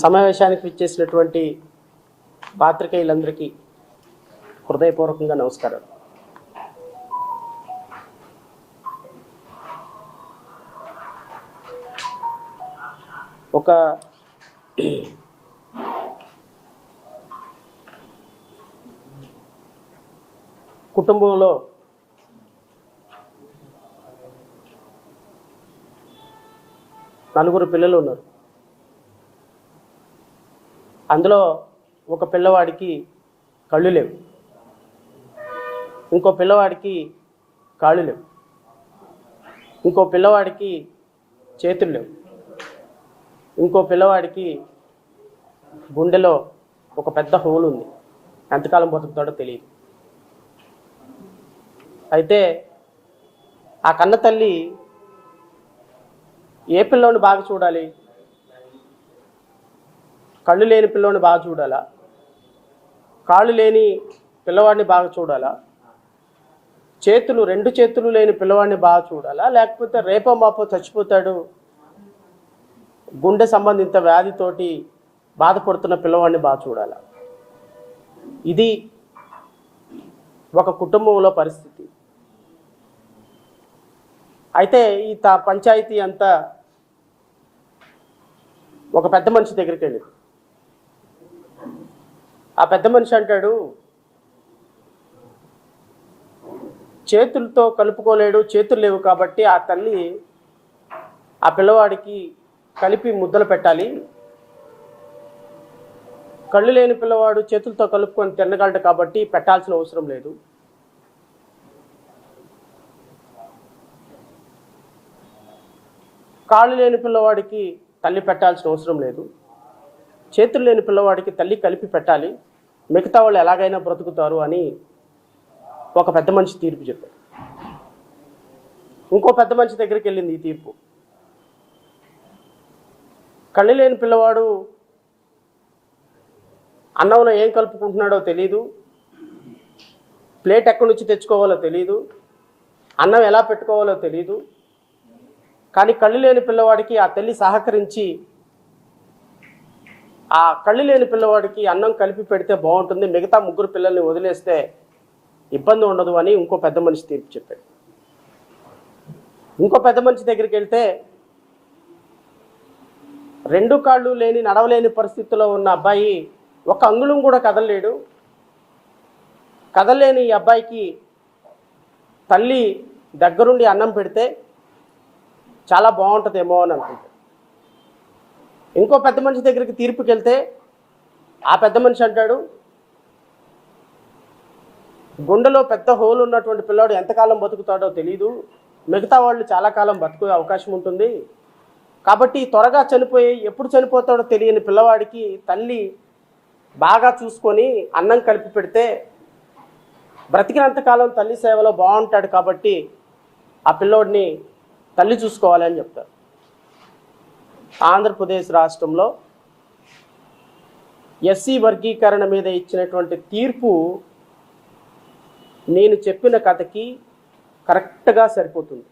సమావేశానికి విచ్చేసినటువంటి పాత్రికేయులందరికీ హృదయపూర్వకంగా నమస్కారం. ఒక కుటుంబంలో నలుగురు పిల్లలు ఉన్నారు. అందులో ఒక పిల్లవాడికి కళ్ళు లేవు, ఇంకో పిల్లవాడికి కాళ్ళు లేవు, ఇంకో పిల్లవాడికి చేతులు లేవు, ఇంకో పిల్లవాడికి గుండెలో ఒక పెద్ద హోల్ ఉంది. ఎంతకాలం బతుకుతాడో తెలియదు. అయితే ఆ కన్న తల్లి ఏ పిల్లోని బాగా చూడాలి? కళ్ళు లేని పిల్లోని బాగా చూడాలా? కాళ్ళు లేని పిల్లవాడిని బాగా చూడాలా? రెండు చేతులు లేని పిల్లవాడిని బాగా చూడాలా? లేకపోతే రేపో మాపో చచ్చిపోతాడు, గుండె సంబంధిత వ్యాధితోటి బాధపడుతున్న పిల్లవాడిని బాగా చూడాలా? ఇది ఒక కుటుంబంలో పరిస్థితి. అయితే ఈ పంచాయతీ అంతా ఒక పెద్ద మనిషి దగ్గరికి వెళ్ళింది. ఆ పెద్ద మనిషి అంటాడు, చేతులతో కలుపుకోలేడు, చేతులు లేవు కాబట్టి ఆ తల్లి ఆ పిల్లవాడికి కలిపి ముద్దలు పెట్టాలి. కళ్ళు లేని పిల్లవాడు చేతులతో కలుపుకొని తినగలడు కాబట్టి పెట్టాల్సిన అవసరం లేదు. కాళ్ళు లేని పిల్లవాడికి తల్లి పెట్టాల్సిన అవసరం లేదు. చేతులు లేని పిల్లవాడికి తల్లి కలిపి పెట్టాలి, మిగతా వాళ్ళు ఎలాగైనా బ్రతుకుతారు అని ఒక పెద్ద మనిషి తీర్పు చెప్పాడు. ఇంకో పెద్ద మనిషి దగ్గరికి వెళ్ళింది ఈ తీర్పు. కళ్ళు లేని పిల్లవాడు అన్నంలో ఏం కలుపుకుంటున్నాడో తెలీదు, ప్లేట్ ఎక్కడి నుంచి తెచ్చుకోవాలో తెలీదు, అన్నం ఎలా పెట్టుకోవాలో తెలీదు. కానీ కళ్ళు లేని పిల్లవాడికి ఆ తల్లి సహకరించి ఆ కళ్ళు లేని పిల్లవాడికి అన్నం కలిపి పెడితే బాగుంటుంది, మిగతా ముగ్గురు పిల్లల్ని వదిలేస్తే ఇబ్బంది ఉండదు అని ఇంకో పెద్ద మనిషి తీర్పు చెప్పాడు. ఇంకో పెద్ద మనిషి దగ్గరికి వెళ్తే రెండు కాళ్ళు లేని నడవలేని పరిస్థితిలో ఉన్న అబ్బాయి ఒక అంగుళం కూడా కదలలేడు. కదలలేని ఈ అబ్బాయికి తల్లి దగ్గరుండి అన్నం పెడితే చాలా బాగుంటుందేమో అని అనుకుంటాడు. ఇంకో పెద్ద మనిషి దగ్గరికి తీర్పుకి వెళ్తే ఆ పెద్ద మనిషి అంటాడు, గుండెలో పెద్ద హోల్ ఉన్నటువంటి పిల్లాడు ఎంతకాలం బతుకుతాడో తెలీదు, మిగతా వాళ్ళు చాలా కాలం బతుకునే అవకాశం ఉంటుంది కాబట్టి త్వరగా చనిపోయి ఎప్పుడు చనిపోతాడో తెలియని పిల్లవాడికి తల్లి బాగా చూసుకొని అన్నం కలిపి పెడితే బ్రతికినంతకాలం తల్లి సేవలో బాగుంటాడు కాబట్టి ఆ పిల్లోడిని తల్లి చూసుకోవాలని చెప్తారు. ఆంధ్రప్రదేశ్ రాష్ట్రంలో ఎస్సీ వర్గీకరణ మీద ఇచ్చినటువంటి తీర్పు నేను చెప్పిన కథకి కరెక్ట్గా సరిపోతుంది.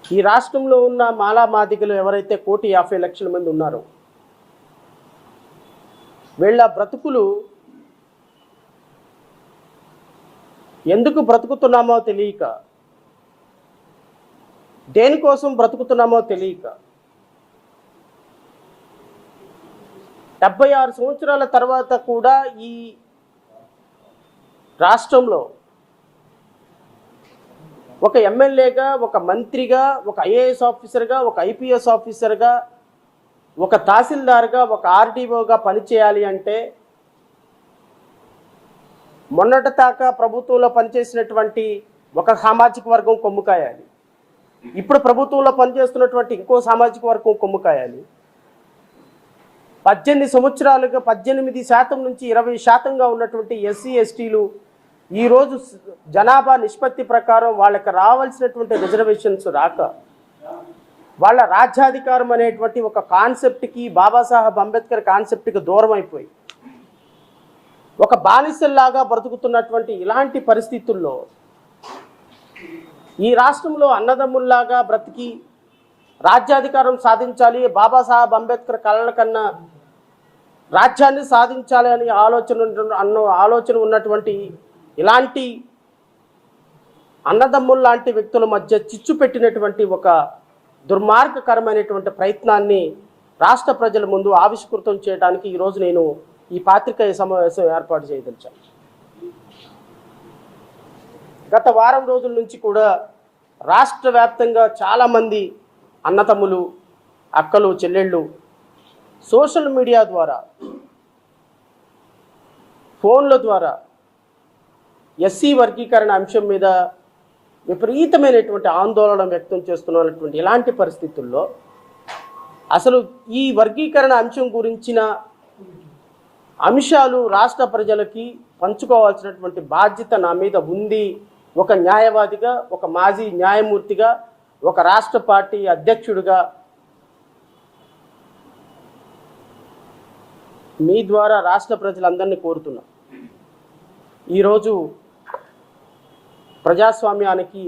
ఈ రాష్ట్రంలో ఉన్న మాలా మాదిగలు ఎవరైతే 1,50,00,000 మంది ఉన్నారో వీళ్ళ బ్రతుకులు ఎందుకు బ్రతుకుతున్నామో తెలియక, దేనికోసం బ్రతుకుతున్నామో తెలియక 76 సంవత్సరాల తర్వాత కూడా ఈ రాష్ట్రంలో ఒక ఎమ్మెల్యేగా, ఒక మంత్రిగా, ఒక ఐఏఎస్ ఆఫీసర్గా, ఒక ఐపీఎస్ ఆఫీసర్గా, ఒక తహసీల్దార్గా, ఒక ఆర్డీఓగా పనిచేయాలి అంటే మొన్నటి దాకా ప్రభుత్వంలో పనిచేసినటువంటి ఒక సామాజిక వర్గం కొమ్ము కాయాలి, ఇప్పుడు ప్రభుత్వంలో పనిచేస్తున్నటువంటి ఇంకో సామాజిక వర్గం కొమ్ము కాయాలి. 18 సంవత్సరాలుగా 18% నుంచి 20%గా ఉన్నటువంటి ఎస్సీ ఎస్టీలు ఈరోజు జనాభా నిష్పత్తి ప్రకారం వాళ్ళకి రావాల్సినటువంటి రిజర్వేషన్స్ రాక వాళ్ళ రాజ్యాధికారం అనేటువంటి ఒక కాన్సెప్ట్కి, బాబాసాహెబ్ అంబేద్కర్ కాన్సెప్ట్కి దూరం అయిపోయి ఒక బానిసల్లాగా బ్రతుకుతున్నటువంటి ఇలాంటి పరిస్థితుల్లో ఈ రాష్ట్రంలో అన్నదమ్ముల్లాగా బ్రతికి రాజ్యాధికారం సాధించాలి, బాబాసాహెబ్ అంబేద్కర్ కలల కన్నా రాజ్యాన్ని సాధించాలి అని ఆలోచన ఉన్నటువంటి ఇలాంటి అన్నదమ్ముల లాంటి వ్యక్తుల మధ్య చిచ్చు పెట్టినటువంటి ఒక దుర్మార్గకరమైనటువంటి ప్రయత్నాన్ని రాష్ట్ర ప్రజల ముందు ఆవిష్కృతం చేయడానికి ఈరోజు నేను ఈ పాత్రికేయ సమావేశం ఏర్పాటు చేయదలిచాను. గత వారం రోజుల నుంచి కూడా రాష్ట్ర వ్యాప్తంగా చాలామంది అన్నతమ్ములు, అక్కలు, చెల్లెళ్ళు సోషల్ మీడియా ద్వారా, ఫోన్ల ద్వారా ఎస్సీ వర్గీకరణ అంశం మీద విపరీతమైనటువంటి ఆందోళన వ్యక్తం చేస్తున్నటువంటి ఇలాంటి పరిస్థితుల్లో అసలు ఈ వర్గీకరణ అంశం గురించిన అంశాలు రాష్ట్ర ప్రజలకి పంచుకోవాల్సినటువంటి బాధ్యత నా మీద ఉంది. ఒక న్యాయవాదిగా, ఒక మాజీ న్యాయమూర్తిగా, ఒక రాష్ట్ర పార్టీ అధ్యక్షుడిగా మీ ద్వారా రాష్ట్ర ప్రజలందరినీ కోరుతున్నా. ఈరోజు ప్రజాస్వామ్యానికి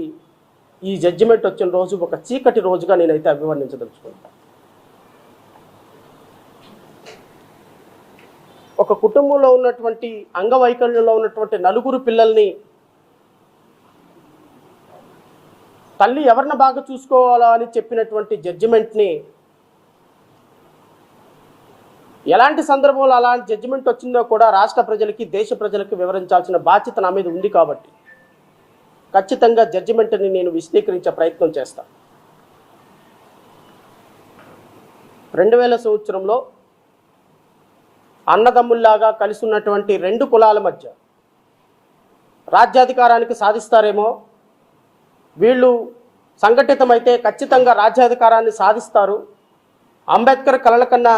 ఈ జడ్జిమెంట్ వచ్చిన రోజు ఒక చీకటి రోజుగా నేనైతే అభివర్ణించదలుచుకుంటాను. ఒక కుటుంబంలో ఉన్నటువంటి అంగవైకల్యంలో ఉన్నటువంటి నలుగురు పిల్లల్ని తల్లి ఎవరిని బాగా చూసుకోవాలా అని చెప్పినటువంటి జడ్జిమెంట్ని ఎలాంటి సందర్భంలో అలాంటి జడ్జిమెంట్ వచ్చిందో కూడా రాష్ట్ర ప్రజలకి, దేశ ప్రజలకి వివరించాల్సిన బాధ్యత నా మీద ఉంది. కాబట్టి ఖచ్చితంగా జడ్జిమెంట్ని నేను విశదీకరించే ప్రయత్నం చేస్తాను. 2000 సంవత్సరంలో అన్నదమ్ముల్లాగా కలిసి ఉన్నటువంటి రెండు కులాల మధ్య రాజ్యాధికారానికి సాధిస్తారేమో, వీళ్ళు సంఘటితమైతే ఖచ్చితంగా రాజ్యాధికారాన్ని సాధిస్తారు, అంబేద్కర్ కలల కన్నా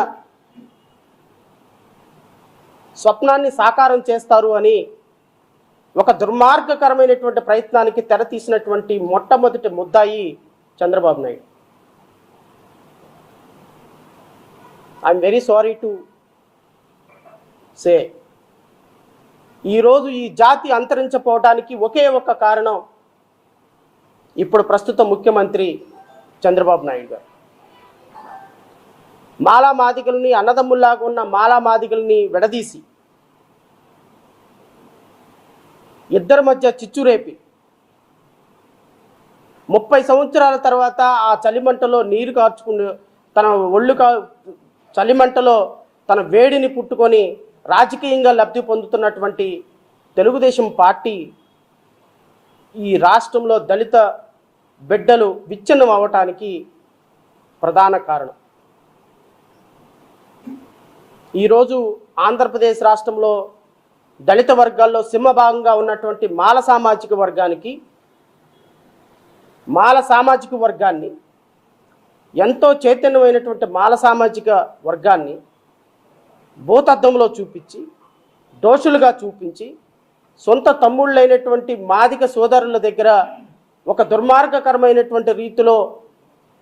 స్వప్నాన్ని సాకారం చేస్తారు అని ఒక దుర్మార్గకరమైనటువంటి ప్రయత్నానికి తెర తీసినటువంటి మొట్టమొదటి ముద్దాయి Chandrababu Naidu. I'm very sorry to say, ఈరోజు ఈ జాతి అంతరించిపోవడానికి ఒకే ఒక కారణం ఇప్పుడు ప్రస్తుత ముఖ్యమంత్రి చంద్రబాబు నాయుడు గారు. మాలా మాదిగల్ని, అన్నదమ్ముల్లాగా ఉన్న మాలా మాదిగల్ని విడదీసి ఇద్దరి మధ్య చిచ్చురేపి 30 సంవత్సరాల తర్వాత ఆ చలిమంటలో నీరు కార్చుకుని తన చలిమంటలో తన వేడిని పుట్టుకొని రాజకీయంగా లబ్ధి పొందుతున్నటువంటి తెలుగుదేశం పార్టీ ఈ రాష్ట్రంలో దళిత బిడ్డలు విచ్ఛిన్నం అవ్వటానికి ప్రధాన కారణం. ఈరోజు ఆంధ్రప్రదేశ్ రాష్ట్రంలో దళిత వర్గాల్లో సింహభాగంగా ఉన్నటువంటి మాల సామాజిక వర్గాన్ని, ఎంతో చైతన్యమైనటువంటి మాల సామాజిక వర్గాన్ని భూతద్దంలో చూపించి, దోషులుగా చూపించి, సొంత తమ్ముళ్ళైనటువంటి మాదిక సోదరుల దగ్గర ఒక దుర్మార్గకరమైనటువంటి రీతిలో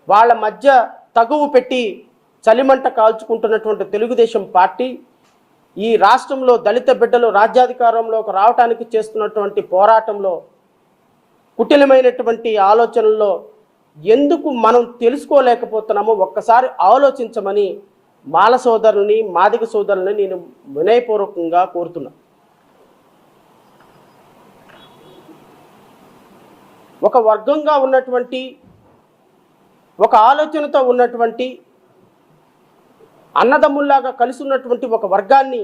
వాళ్ళ మధ్య తగువు పెట్టి చలిమంట కాల్చుకుంటున్నటువంటి తెలుగుదేశం పార్టీ ఈ రాష్ట్రంలో దళిత బిడ్డలు రాజ్యాధికారంలోకి రావడానికి చేస్తున్నటువంటి పోరాటంలో, కుటిలమైనటువంటి ఆలోచనల్లో ఎందుకు మనం తెలుసుకోలేకపోతున్నామో ఒక్కసారి ఆలోచించమని మాల సోదరుని, మాదిక సోదరుని నేను వినయపూర్వకంగా కోరుతున్నా. ఒక వర్గంగా ఉన్నటువంటి, ఒక ఆలోచనతో ఉన్నటువంటి, అన్నదమ్ముల్లాగా కలిసి ఉన్నటువంటి ఒక వర్గాన్ని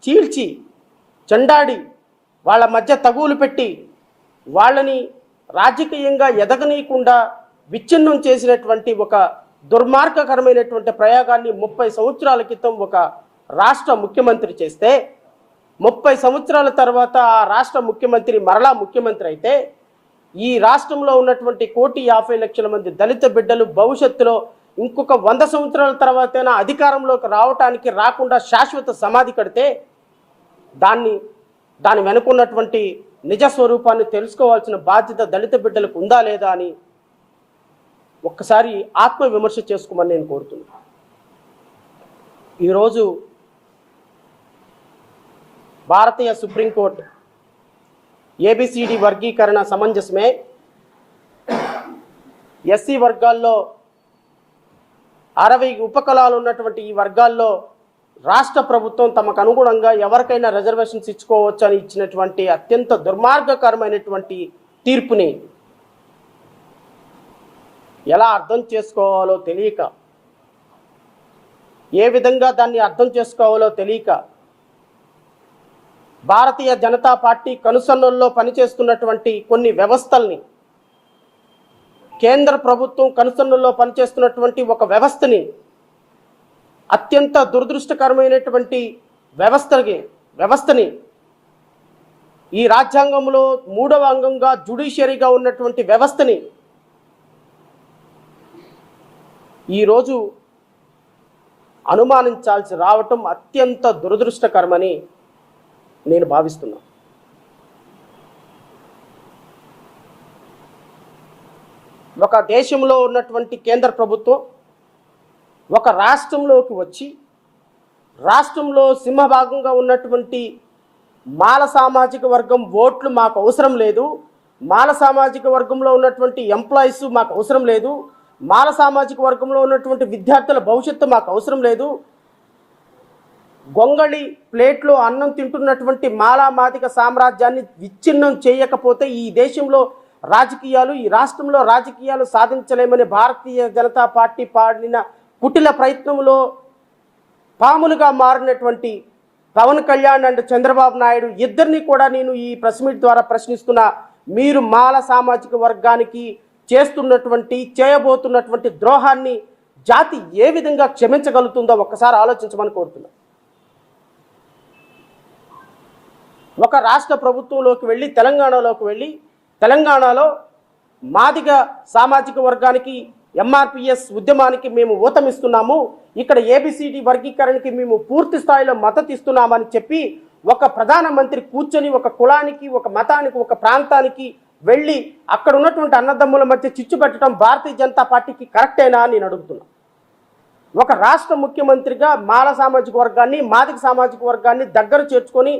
చీల్చి చెండాడి వాళ్ళ మధ్య తగువులు పెట్టి వాళ్ళని రాజకీయంగా ఎదగనీయకుండా విచ్ఛిన్నం చేసినటువంటి ఒక దుర్మార్గకరమైనటువంటి ప్రయోగాన్ని 30 సంవత్సరాల క్రితం ఒక రాష్ట్ర ముఖ్యమంత్రి చేస్తే, 30 సంవత్సరాల తర్వాత ఆ రాష్ట్ర ముఖ్యమంత్రి మరలా ముఖ్యమంత్రి అయితే ఈ రాష్ట్రంలో ఉన్నటువంటి 1,50,00,000 మంది దళిత బిడ్డలు భవిష్యత్తులో ఇంకొక 100 సంవత్సరాల తర్వాతైనా అధికారంలోకి రాకుండా శాశ్వత సమాధి కడితే దాని వెనుకున్నటువంటి నిజ స్వరూపాన్ని తెలుసుకోవాల్సిన బాధ్యత దళిత బిడ్డలకు ఉందా లేదా అని ఒక్కసారి ఆత్మవిమర్శ చేసుకోమని నేను కోరుతున్నాను. ఈరోజు భారతీయ సుప్రీంకోర్టు ఏబిసిడి వర్గీకరణ సమంజసమే, ఎస్సీ వర్గాల్లో 60 ఉపకులాలు ఉన్నటువంటి ఈ వర్గాల్లో రాష్ట్ర ప్రభుత్వం తమకు అనుగుణంగా ఎవరికైనా రిజర్వేషన్స్ ఇచ్చుకోవచ్చు అని ఇచ్చినటువంటి అత్యంత దుర్మార్గకరమైనటువంటి తీర్పుని ఎలా అర్థం చేసుకోవాలో తెలియక, ఏ విధంగా దాన్ని అర్థం చేసుకోవాలో తెలియక భారతీయ జనతా పార్టీ కనుసన్నల్లో పనిచేస్తున్నటువంటి కొన్ని వ్యవస్థల్ని, కేంద్ర ప్రభుత్వం కనుసన్నల్లో పనిచేస్తున్నటువంటి ఒక వ్యవస్థని, అత్యంత దురదృష్టకరమైనటువంటి వ్యవస్థని, ఈ రాజ్యాంగంలో 3వ అంగంగా జ్యుడిషియరీగా ఉన్నటువంటి వ్యవస్థని ఈరోజు అనుమానించాల్సి రావటం అత్యంత దురదృష్టకరమని నేను భావిస్తున్నా. ఒక దేశంలో ఉన్నటువంటి కేంద్ర ప్రభుత్వం ఒక రాష్ట్రంలోకి వచ్చి రాష్ట్రంలో సింహభాగంగా ఉన్నటువంటి మాల సామాజిక వర్గం ఓట్లు మాకు అవసరం లేదు, మాల సామాజిక వర్గంలో ఉన్నటువంటి ఎంప్లాయీస్ మాకు అవసరం లేదు, మాల సామాజిక వర్గంలో ఉన్నటువంటి విద్యార్థుల భవిష్యత్తు మాకు అవసరం లేదు, గొంగళి ప్లేట్లో అన్నం తింటున్నటువంటి మాలామాదిక సామ్రాజ్యాన్ని విచ్ఛిన్నం చేయకపోతే ఈ దేశంలో రాజకీయాలు, ఈ రాష్ట్రంలో రాజకీయాలు సాధించలేమని భారతీయ జనతా పార్టీ పాడిన కుటిల ప్రయత్నంలో పాములుగా మారినటువంటి పవన్ కళ్యాణ్ అండ్ చంద్రబాబు నాయుడు ఇద్దరిని కూడా నేను ఈ ప్రెస్ మీట్ ద్వారా ప్రశ్నిస్తున్నా. మీరు మాల సామాజిక వర్గానికి చేయబోతున్నటువంటి ద్రోహాన్ని జాతి ఏ విధంగా క్షమించగలుగుతుందో ఒక్కసారి ఆలోచించమని కోరుతున్నా. ఒక రాష్ట్ర ప్రభుత్వంలోకి వెళ్ళి తెలంగాణలో మాదిగ సామాజిక వర్గానికి ఎంఆర్పిఎస్ ఉద్యమానికి మేము ఊతమిస్తున్నాము, ఇక్కడ ఏబిసిడి వర్గీకరణకి మేము పూర్తి స్థాయిలో మద్దతు ఇస్తున్నామని చెప్పి ఒక ప్రధానమంత్రి కూర్చొని ఒక కులానికి, ఒక మతానికి, ఒక ప్రాంతానికి వెళ్ళి అక్కడ ఉన్నటువంటి అన్నదమ్ముల మధ్య చిచ్చు పెట్టడం భారతీయ జనతా పార్టీకి కరెక్టేనా అని నేను అడుగుతున్నా. ఒక రాష్ట్ర ముఖ్యమంత్రిగా మాల సామాజిక వర్గాన్ని, మాదిగ సామాజిక వర్గాన్ని దగ్గర చేర్చుకొని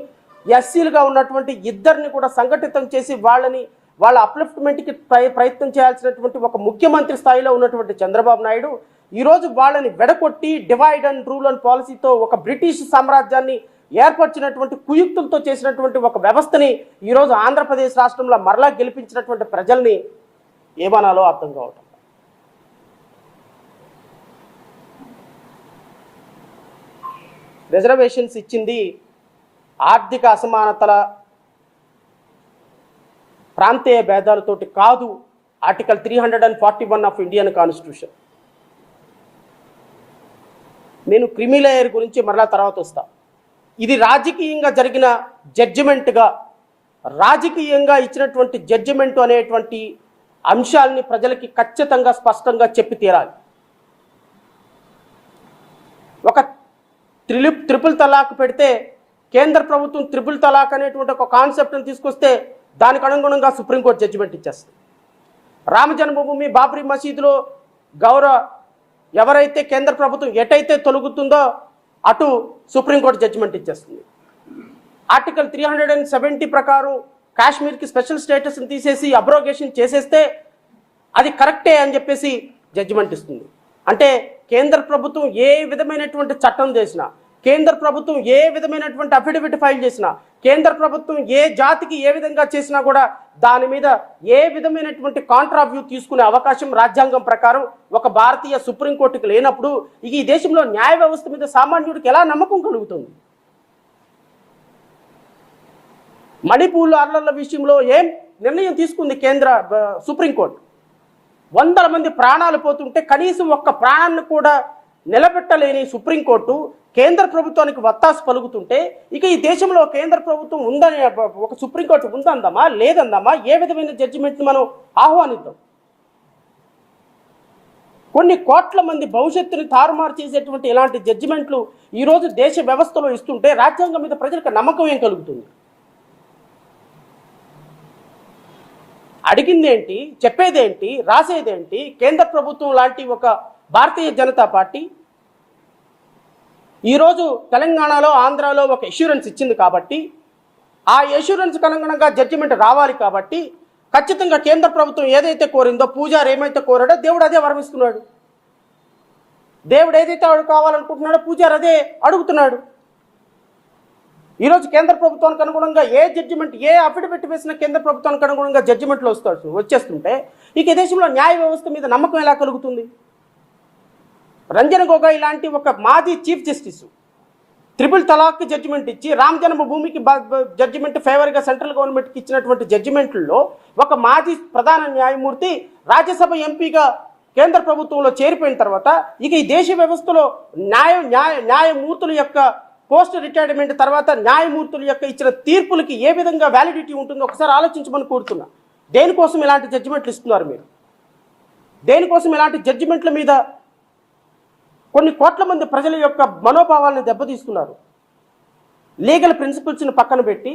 ఎస్సీలుగా ఉన్నటువంటి ఇద్దరిని కూడా సంఘటితం చేసి వాళ్ళ అప్లిఫ్ట్మెంట్కి ప్రయత్నం చేయాల్సినటువంటి ఒక ముఖ్యమంత్రి స్థాయిలో ఉన్నటువంటి చంద్రబాబు నాయుడు ఈరోజు వాళ్ళని వెడకొట్టి డివైడ్ అండ్ రూల్ అండ్ పాలసీతో ఒక బ్రిటిష్ సామ్రాజ్యాన్ని ఏర్పరిచినటువంటి కుయుక్తులతో చేసినటువంటి ఒక వ్యవస్థని ఈరోజు ఆంధ్రప్రదేశ్ రాష్ట్రంలో మరలా గెలిపించినటువంటి ప్రజల్ని ఏమనాలో అర్థం కావటం. రిజర్వేషన్స్ ఇచ్చింది ఆర్థిక అసమానతల, ప్రాంతీయ భేదాలతోటి కాదు. Article 341 of Indian constitution. నేను క్రిమిలేయర్ గురించి మరలా తర్వాత వస్తా. ఇది రాజకీయంగా జరిగిన జడ్జిమెంట్గా, రాజకీయంగా ఇచ్చినటువంటి జడ్జిమెంట్ అనేటువంటి అంశాలని ప్రజలకి ఖచ్చితంగా స్పష్టంగా చెప్పి తీరాలి. ఒక ట్రిపుల్ తలాక్ పెడితే కేంద్ర ప్రభుత్వం ట్రిపుల్ తలాక్ అనేటువంటి ఒక కాన్సెప్ట్ని తీసుకొస్తే దానికి అనుగుణంగా సుప్రీంకోర్టు జడ్జిమెంట్ ఇచ్చేస్తుంది. రామ జన్మభూమి బాబ్రీ మసీదులో ఎవరైతే కేంద్ర ప్రభుత్వం ఎటైతే తొలగుతుందో అటు సుప్రీంకోర్టు జడ్జిమెంట్ ఇచ్చేస్తుంది. ఆర్టికల్ 370 ప్రకారం కాశ్మీర్కి స్పెషల్ స్టేటస్ని తీసేసి అబ్రోగేషన్ చేసేస్తే అది కరెక్టే అని చెప్పేసి జడ్జిమెంట్ ఇస్తుంది. అంటే కేంద్ర ప్రభుత్వం ఏ విధమైనటువంటి చట్టం చేసినా, కేంద్ర ప్రభుత్వం ఏ విధమైనటువంటి అఫిడవిట్ ఫైల్ చేసినా, కేంద్ర ప్రభుత్వం ఏ జాతికి ఏ విధంగా చేసినా కూడా దాని మీద ఏ విధమైనటువంటి కాంట్రావ్యూ తీసుకునే అవకాశం రాజ్యాంగం ప్రకారం ఒక భారతీయ సుప్రీంకోర్టుకి లేనప్పుడు ఈ దేశంలో న్యాయ వ్యవస్థ మీద సామాన్యుడికి ఎలా నమ్మకం కలుగుతుంది? మణిపూర్ ఆర్లర్ల విషయంలో ఏం నిర్ణయం తీసుకుంది సుప్రీంకోర్టు? 100 మంది ప్రాణాలు పోతుంటే కనీసం ఒక్క ప్రాణాన్ని కూడా నిలబెట్టలేని సుప్రీంకోర్టు కేంద్ర ప్రభుత్వానికి వత్తాసు పలుకుతుంటే ఇక ఈ దేశంలో కేంద్ర ప్రభుత్వం ఉందని ఒక సుప్రీంకోర్టు ఉందందామా లేదందామా? ఏ విధమైన జడ్జిమెంట్ని మనం ఆహ్వానిద్దాం? కొన్ని కోట్ల మంది భవిష్యత్తుని తారుమారు చేసేటువంటి ఇలాంటి జడ్జిమెంట్లు ఈరోజు దేశ వ్యవస్థలో ఇస్తుంటే రాజ్యాంగం మీద ప్రజలకు నమ్మకం ఏం కలుగుతుంది? అడిగిందేంటి, చెప్పేదేంటి, రాసేదేంటి? కేంద్ర ప్రభుత్వం లాంటి ఒక భారతీయ జనతా పార్టీ ఈరోజు తెలంగాణలో, ఆంధ్రాలో ఒక ఎష్యూరెన్స్ ఇచ్చింది కాబట్టి ఆ ఎష్యూరెన్స్ అనుగుణంగా జడ్జిమెంట్ రావాలి కాబట్టి ఖచ్చితంగా కేంద్ర ప్రభుత్వం ఏదైతే కోరిందో, పూజారి ఏమైతే కోరాడో దేవుడు అదే వరమిస్తున్నాడు. దేవుడు ఏదైతే కావాలనుకుంటున్నాడో పూజారి అదే అడుగుతున్నాడు. ఈరోజు కేంద్ర ప్రభుత్వానికి అనుగుణంగా ఏ జడ్జిమెంట్, ఏ అఫిడవిట్ వేసిన కేంద్ర ప్రభుత్వానికి అనుగుణంగా జడ్జిమెంట్లు వచ్చేస్తుంటే ఇక దేశంలో న్యాయ వ్యవస్థ మీద నమ్మకం ఎలా కలుగుతుంది? రంజన్ గొగోయ్ లాంటి ఒక మాజీ చీఫ్ జస్టిస్ ట్రిపుల్ తలాక్ జడ్జిమెంట్ ఇచ్చి రామ్ జన్మభూమికి జడ్జిమెంట్ ఫేవర్గా సెంట్రల్ గవర్నమెంట్కి ఇచ్చినటువంటి జడ్జిమెంట్లలో ఒక మాజీ ప్రధాన న్యాయమూర్తి రాజ్యసభ ఎంపీగా కేంద్ర ప్రభుత్వంలో చేరిపోయిన తర్వాత ఇక ఈ దేశ వ్యవస్థలో న్యాయమూర్తుల యొక్క పోస్ట్ రిటైర్మెంట్ తర్వాత న్యాయమూర్తుల యొక్క ఇచ్చిన తీర్పులకి ఏ విధంగా వ్యాలిడిటీ ఉంటుందో ఒకసారి ఆలోచించమని కోరుతున్నా. దేనికోసం ఇలాంటి జడ్జిమెంట్లు ఇస్తున్నారు మీరు? దేనికోసం ఇలాంటి జడ్జిమెంట్ల మీద కొన్ని కోట్ల మంది ప్రజల యొక్క మనోభావాలను దెబ్బతీస్తున్నారు? లీగల్ ప్రిన్సిపల్స్ని పక్కన పెట్టి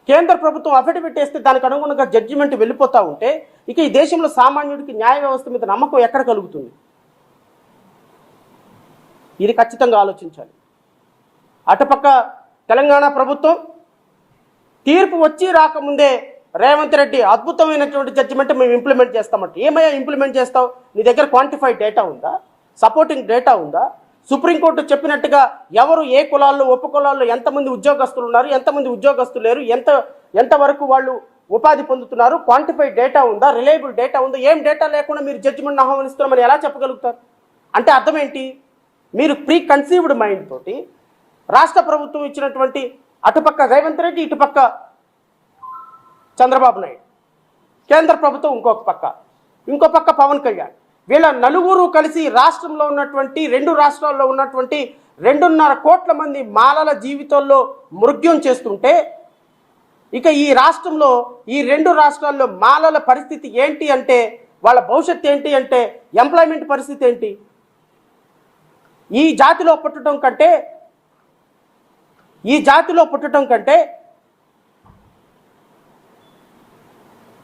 కేంద్ర ప్రభుత్వం అఫిడవిట్ వేస్తే దానికి అనుగుణంగా జడ్జిమెంట్ వెళ్ళిపోతూ ఉంటే ఇక ఈ దేశంలో సామాన్యుడికి న్యాయ వ్యవస్థ మీద నమ్మకం ఎక్కడ కలుగుతుంది? ఇది ఖచ్చితంగా ఆలోచించాలి. అటుపక్క తెలంగాణ ప్రభుత్వం తీర్పు వచ్చి రాకముందే రేవంత్ రెడ్డి అద్భుతమైనటువంటి జడ్జిమెంట్ మేము ఇంప్లిమెంట్ చేస్తామంటే, ఏమయ్యా ఇంప్లిమెంట్ చేస్తావు? నీ దగ్గర క్వాంటిఫైడ్ డేటా ఉందా? సపోర్టింగ్ డేటా ఉందా? సుప్రీంకోర్టు చెప్పినట్టుగా ఎవరు ఏ కులాల్లో ఉపకులాల్లో ఎంతమంది ఉద్యోగస్తులు ఉన్నారు, ఎంతమంది ఉద్యోగస్తులు లేరు, ఎంతవరకు వాళ్ళు ఉపాధి పొందుతున్నారు, క్వాంటిఫైడ్ డేటా ఉందా, రిలయబుల్ డేటా ఉందా? ఏం డేటా లేకుండా మీరు జడ్జిమెంట్ ఆహ్వానిస్తున్నామని ఎలా చెప్పగలుగుతారు? అంటే అర్థం ఏంటి? మీరు ప్రీ కన్సీవ్డ్ మైండ్ తోటి రాష్ట్ర ప్రభుత్వం ఇచ్చినటువంటి అటుపక్క రేవంత్ రెడ్డి, ఇటుపక్క చంద్రబాబు నాయుడు, కేంద్ర ప్రభుత్వం ఇంకో పక్క పవన్ కళ్యాణ్, వీళ్ళ నలుగురు కలిసి రాష్ట్రంలో ఉన్నటువంటి 2 రాష్ట్రాల్లో ఉన్నటువంటి 2.5 కోట్ల మంది మాలల జీవితాల్లో మృగ్యం చేస్తుంటే ఇక ఈ రాష్ట్రంలో ఈ 2 రాష్ట్రాల్లో మాలల పరిస్థితి ఏంటి అంటే, వాళ్ళ భవిష్యత్తు ఏంటి అంటే, ఎంప్లాయ్మెంట్ పరిస్థితి ఏంటి? ఈ జాతిలో పుట్టడం కంటే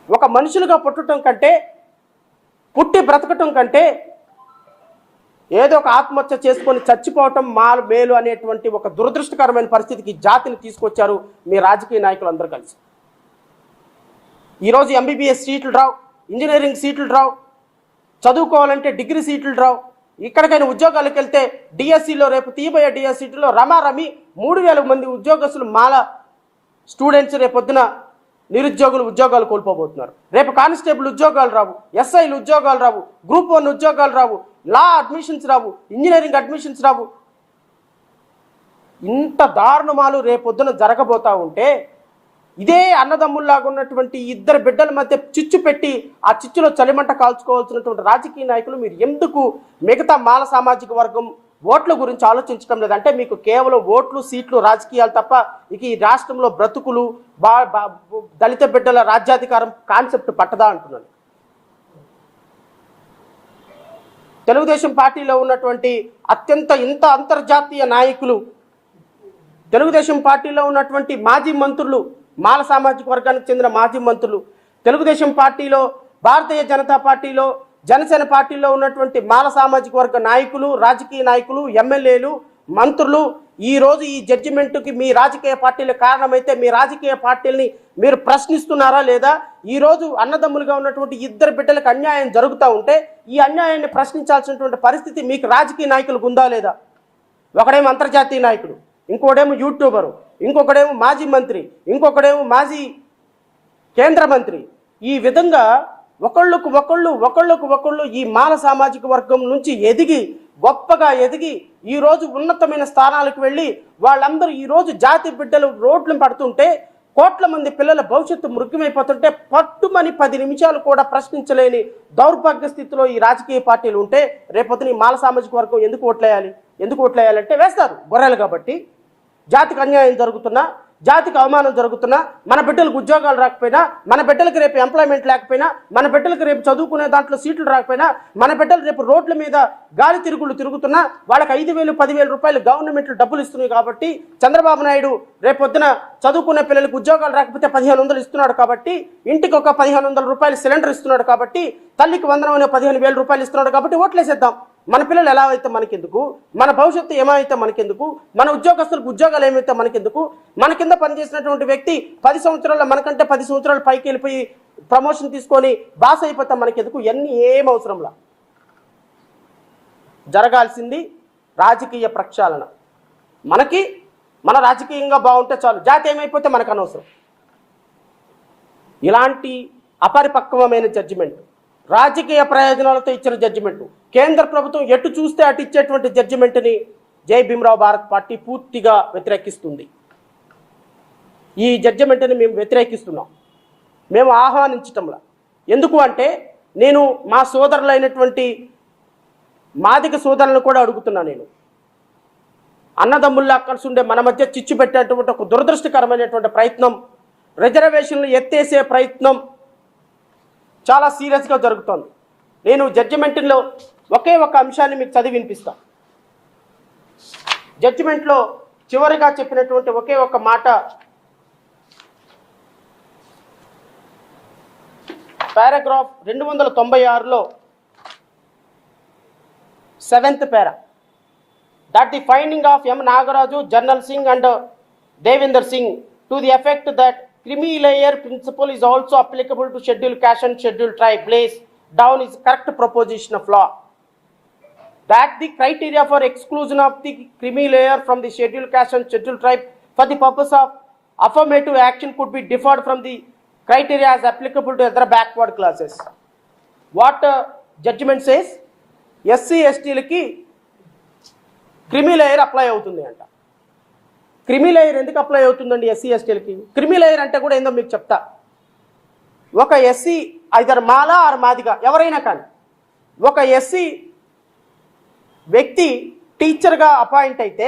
ఒక మనుషులుగా పుట్టడం కంటే, పుట్టి బ్రతకటం కంటే ఏదో ఒక ఆత్మహత్య చేసుకొని చచ్చిపోవటం మేలు అనేటువంటి ఒక దురదృష్టకరమైన పరిస్థితికి జాతిని తీసుకొచ్చారు మీ రాజకీయ నాయకులు అందరూ కలిసి. ఈరోజు ఎంబీబీఎస్ సీట్లు రావు, ఇంజనీరింగ్ సీట్లు రావు, చదువుకోవాలంటే డిగ్రీ సీట్లు రావు. ఇక్కడికైనా ఉద్యోగాలకు వెళ్తే డిఎస్సిలో రేపు తీయబోయే డిఎస్సిలో రమారమి 3000 మంది ఉద్యోగస్తులు మాల స్టూడెంట్స్ రేపొద్దున నిరుద్యోగులు ఉద్యోగాలు కోల్పోబోతున్నారు. రేపు కానిస్టేబుల్ ఉద్యోగాలు రావు, ఎస్ఐలు ఉద్యోగాలు రావు, గ్రూప్ 1 ఉద్యోగాలు రావు, లా అడ్మిషన్స్ రావు, ఇంజనీరింగ్ అడ్మిషన్స్ రావు. ఇంత దారుణమాలు రేపొద్దున జరగబోతా ఉంటే ఇదే అన్నదమ్ముల్లాగా ఉన్నటువంటి 2 బిడ్డల మధ్య చిచ్చు పెట్టి ఆ చిచ్చులో చలిమంట కాల్చుకోవాల్సినటువంటి రాజకీయ నాయకులు మీరు ఎందుకు మిగతా మాల సామాజిక వర్గం ఓట్ల గురించి ఆలోచించడం లేదంటే మీకు కేవలం ఓట్లు, సీట్లు, రాజకీయాలు తప్ప ఇక ఈ రాష్ట్రంలో బ్రతుకులు, దళిత బిడ్డల రాజ్యాధికారం కాన్సెప్ట్ పట్టదా అంటున్నాను. తెలుగుదేశం పార్టీలో ఉన్నటువంటి ఇంత అంతర్జాతీయ నాయకులు, తెలుగుదేశం పార్టీలో ఉన్నటువంటి మాజీ మంత్రులు, మాల సామాజిక వర్గానికి చెందిన మాజీ మంత్రులు, తెలుగుదేశం పార్టీలో, భారతీయ జనతా పార్టీలో, జనసేన పార్టీలో ఉన్నటువంటి మాల సామాజిక వర్గ నాయకులు, రాజకీయ నాయకులు, ఎమ్మెల్యేలు, మంత్రులు ఈరోజు ఈ జడ్జిమెంట్కి మీ రాజకీయ పార్టీలు కారణమైతే మీ రాజకీయ పార్టీలని మీరు ప్రశ్నిస్తున్నారా లేదా? ఈరోజు అన్నదమ్ములుగా ఉన్నటువంటి 2 బిడ్డలకు అన్యాయం జరుగుతూ ఉంటే ఈ అన్యాయాన్ని ప్రశ్నించాల్సినటువంటి పరిస్థితి మీకు రాజకీయ నాయకులకు ఉందా లేదా? ఒకడేమో అంతర్జాతీయ నాయకుడు, ఇంకొకడేమో యూట్యూబరు, ఇంకొకడేమో మాజీ మంత్రి, ఇంకొకడేమో మాజీ కేంద్ర మంత్రి. ఈ విధంగా ఒకళ్ళు ఈ మాల సామాజిక వర్గం నుంచి గొప్పగా ఎదిగి ఈరోజు ఉన్నతమైన స్థానాలకు వెళ్ళి వాళ్ళందరూ ఈరోజు జాతి బిడ్డలు రోడ్లు పడుతుంటే, కోట్ల మంది పిల్లల భవిష్యత్తు మృగ్యమైపోతుంటే పట్టుమని 10 నిమిషాలు కూడా ప్రశ్నించలేని దౌర్భాగ్య స్థితిలో ఈ రాజకీయ పార్టీలు ఉంటే రేపొద్దున ఈ మాల సామాజిక వర్గం ఎందుకు ఓట్లేయాలంటే వేస్తారు, గొర్రెలు కాబట్టి. జాతికి అన్యాయం జరుగుతున్నా, జాతికి అవమానం జరుగుతున్నా, మన బిడ్డలకు ఉద్యోగాలు రాకపోయినా, మన బిడ్డలకు రేపు ఎంప్లాయ్మెంట్ లేకపోయినా, మన బిడ్డలకు రేపు చదువుకునే దాంట్లో సీట్లు రాకపోయినా, మన బిడ్డలు రేపు రోడ్ల మీద గాలి తిరుగుతున్నా వాళ్ళకి 5,000, 10,000 రూపాయలు గవర్నమెంట్లు డబ్బులు ఇస్తున్నాయి కాబట్టి, చంద్రబాబు నాయుడు రేపొద్దున చదువుకునే పిల్లలకు ఉద్యోగాలు రాకపోతే 1,500 ఇస్తున్నాడు కాబట్టి, ఇంటికి ఒక 1,500 రూపాయలు సిలిండర్ ఇస్తున్నాడు కాబట్టి, తల్లికి వందనం అనే 15,000 రూపాయలు ఇస్తున్నాడు కాబట్టి ఓట్లేసేద్దాం. మన పిల్లలు ఎలా అయితే మనకెందుకు, మన భవిష్యత్తు ఏమైతే మనకెందుకు, మన ఉద్యోగస్తులకు ఉద్యోగాలు ఏమైతే మనకెందుకు, మన కింద పనిచేసినటువంటి వ్యక్తి 10 సంవత్సరాల్లో మనకంటే 10 సంవత్సరాలు పైకి వెళ్ళిపోయి ప్రమోషన్ తీసుకొని బాస్ అయిపోతాం మనకెందుకు? ఇవన్నీ ఏం అవసరంలా. జరగాల్సింది రాజకీయ ప్రక్షాళన. మన రాజకీయంగా బాగుంటే చాలు, జాతి ఏమైపోతే మనకు అనవసరం. ఇలాంటి అపరిపక్వమైన జడ్జిమెంట్, రాజకీయ ప్రయోజనాలతో ఇచ్చిన జడ్జిమెంటు, కేంద్ర ప్రభుత్వం ఎటు చూస్తే అటు ఇచ్చేటువంటి జడ్జిమెంట్ని జై భీమ్రావ్ భారత్ పార్టీ పూర్తిగా వ్యతిరేకిస్తుంది. ఈ జడ్జిమెంట్ని మేము వ్యతిరేకిస్తున్నాం, మేము ఆహ్వానించటంలా. ఎందుకు అంటే నేను మా సోదరులైనటువంటి మాదిగ సోదరులను కూడా అడుగుతున్నా. నేను అన్నదమ్ముల్లా కలిసి ఉండే మన మధ్య చిచ్చు పెట్టేటువంటి ఒక దురదృష్టకరమైనటువంటి ప్రయత్నం, రిజర్వేషన్లు ఎత్తేసే ప్రయత్నం చాలా సీరియస్గా జరుగుతోంది. నేను జడ్జిమెంట్లో ఒకే ఒక అంశాన్ని మీకు చదివి వినిపిస్తాను. జడ్జిమెంట్లో చివరిగా చెప్పినటువంటి ఒకే ఒక మాట, paragraph 296లో 7th para, that the finding of M. Nagaraju, Jarnal Singh and Devinder Singh to the effect that creamy layer principle is also applicable to scheduled caste and scheduled tribe lays down is correct proposition of law. That the criteria for exclusion of the creamy layer from the scheduled caste and scheduled tribe for the purpose of affirmative action could be differed from the criteria as applicable to other backward classes. What judgment says? SC ఎస్టీలకి creamy layer apply అవుతుంది అంట. క్రిమి layer ఎందుకు apply అవుతుందండి SC ఎస్టీలకి? Creamy layer అంటే కూడా ఏందో మీకు చెప్తా. ఒక SC either Mala or Madiga ఎవరైనా కానీ ఒక ఎస్సీ వ్యక్తి టీచర్గా అపాయింట్ అయితే,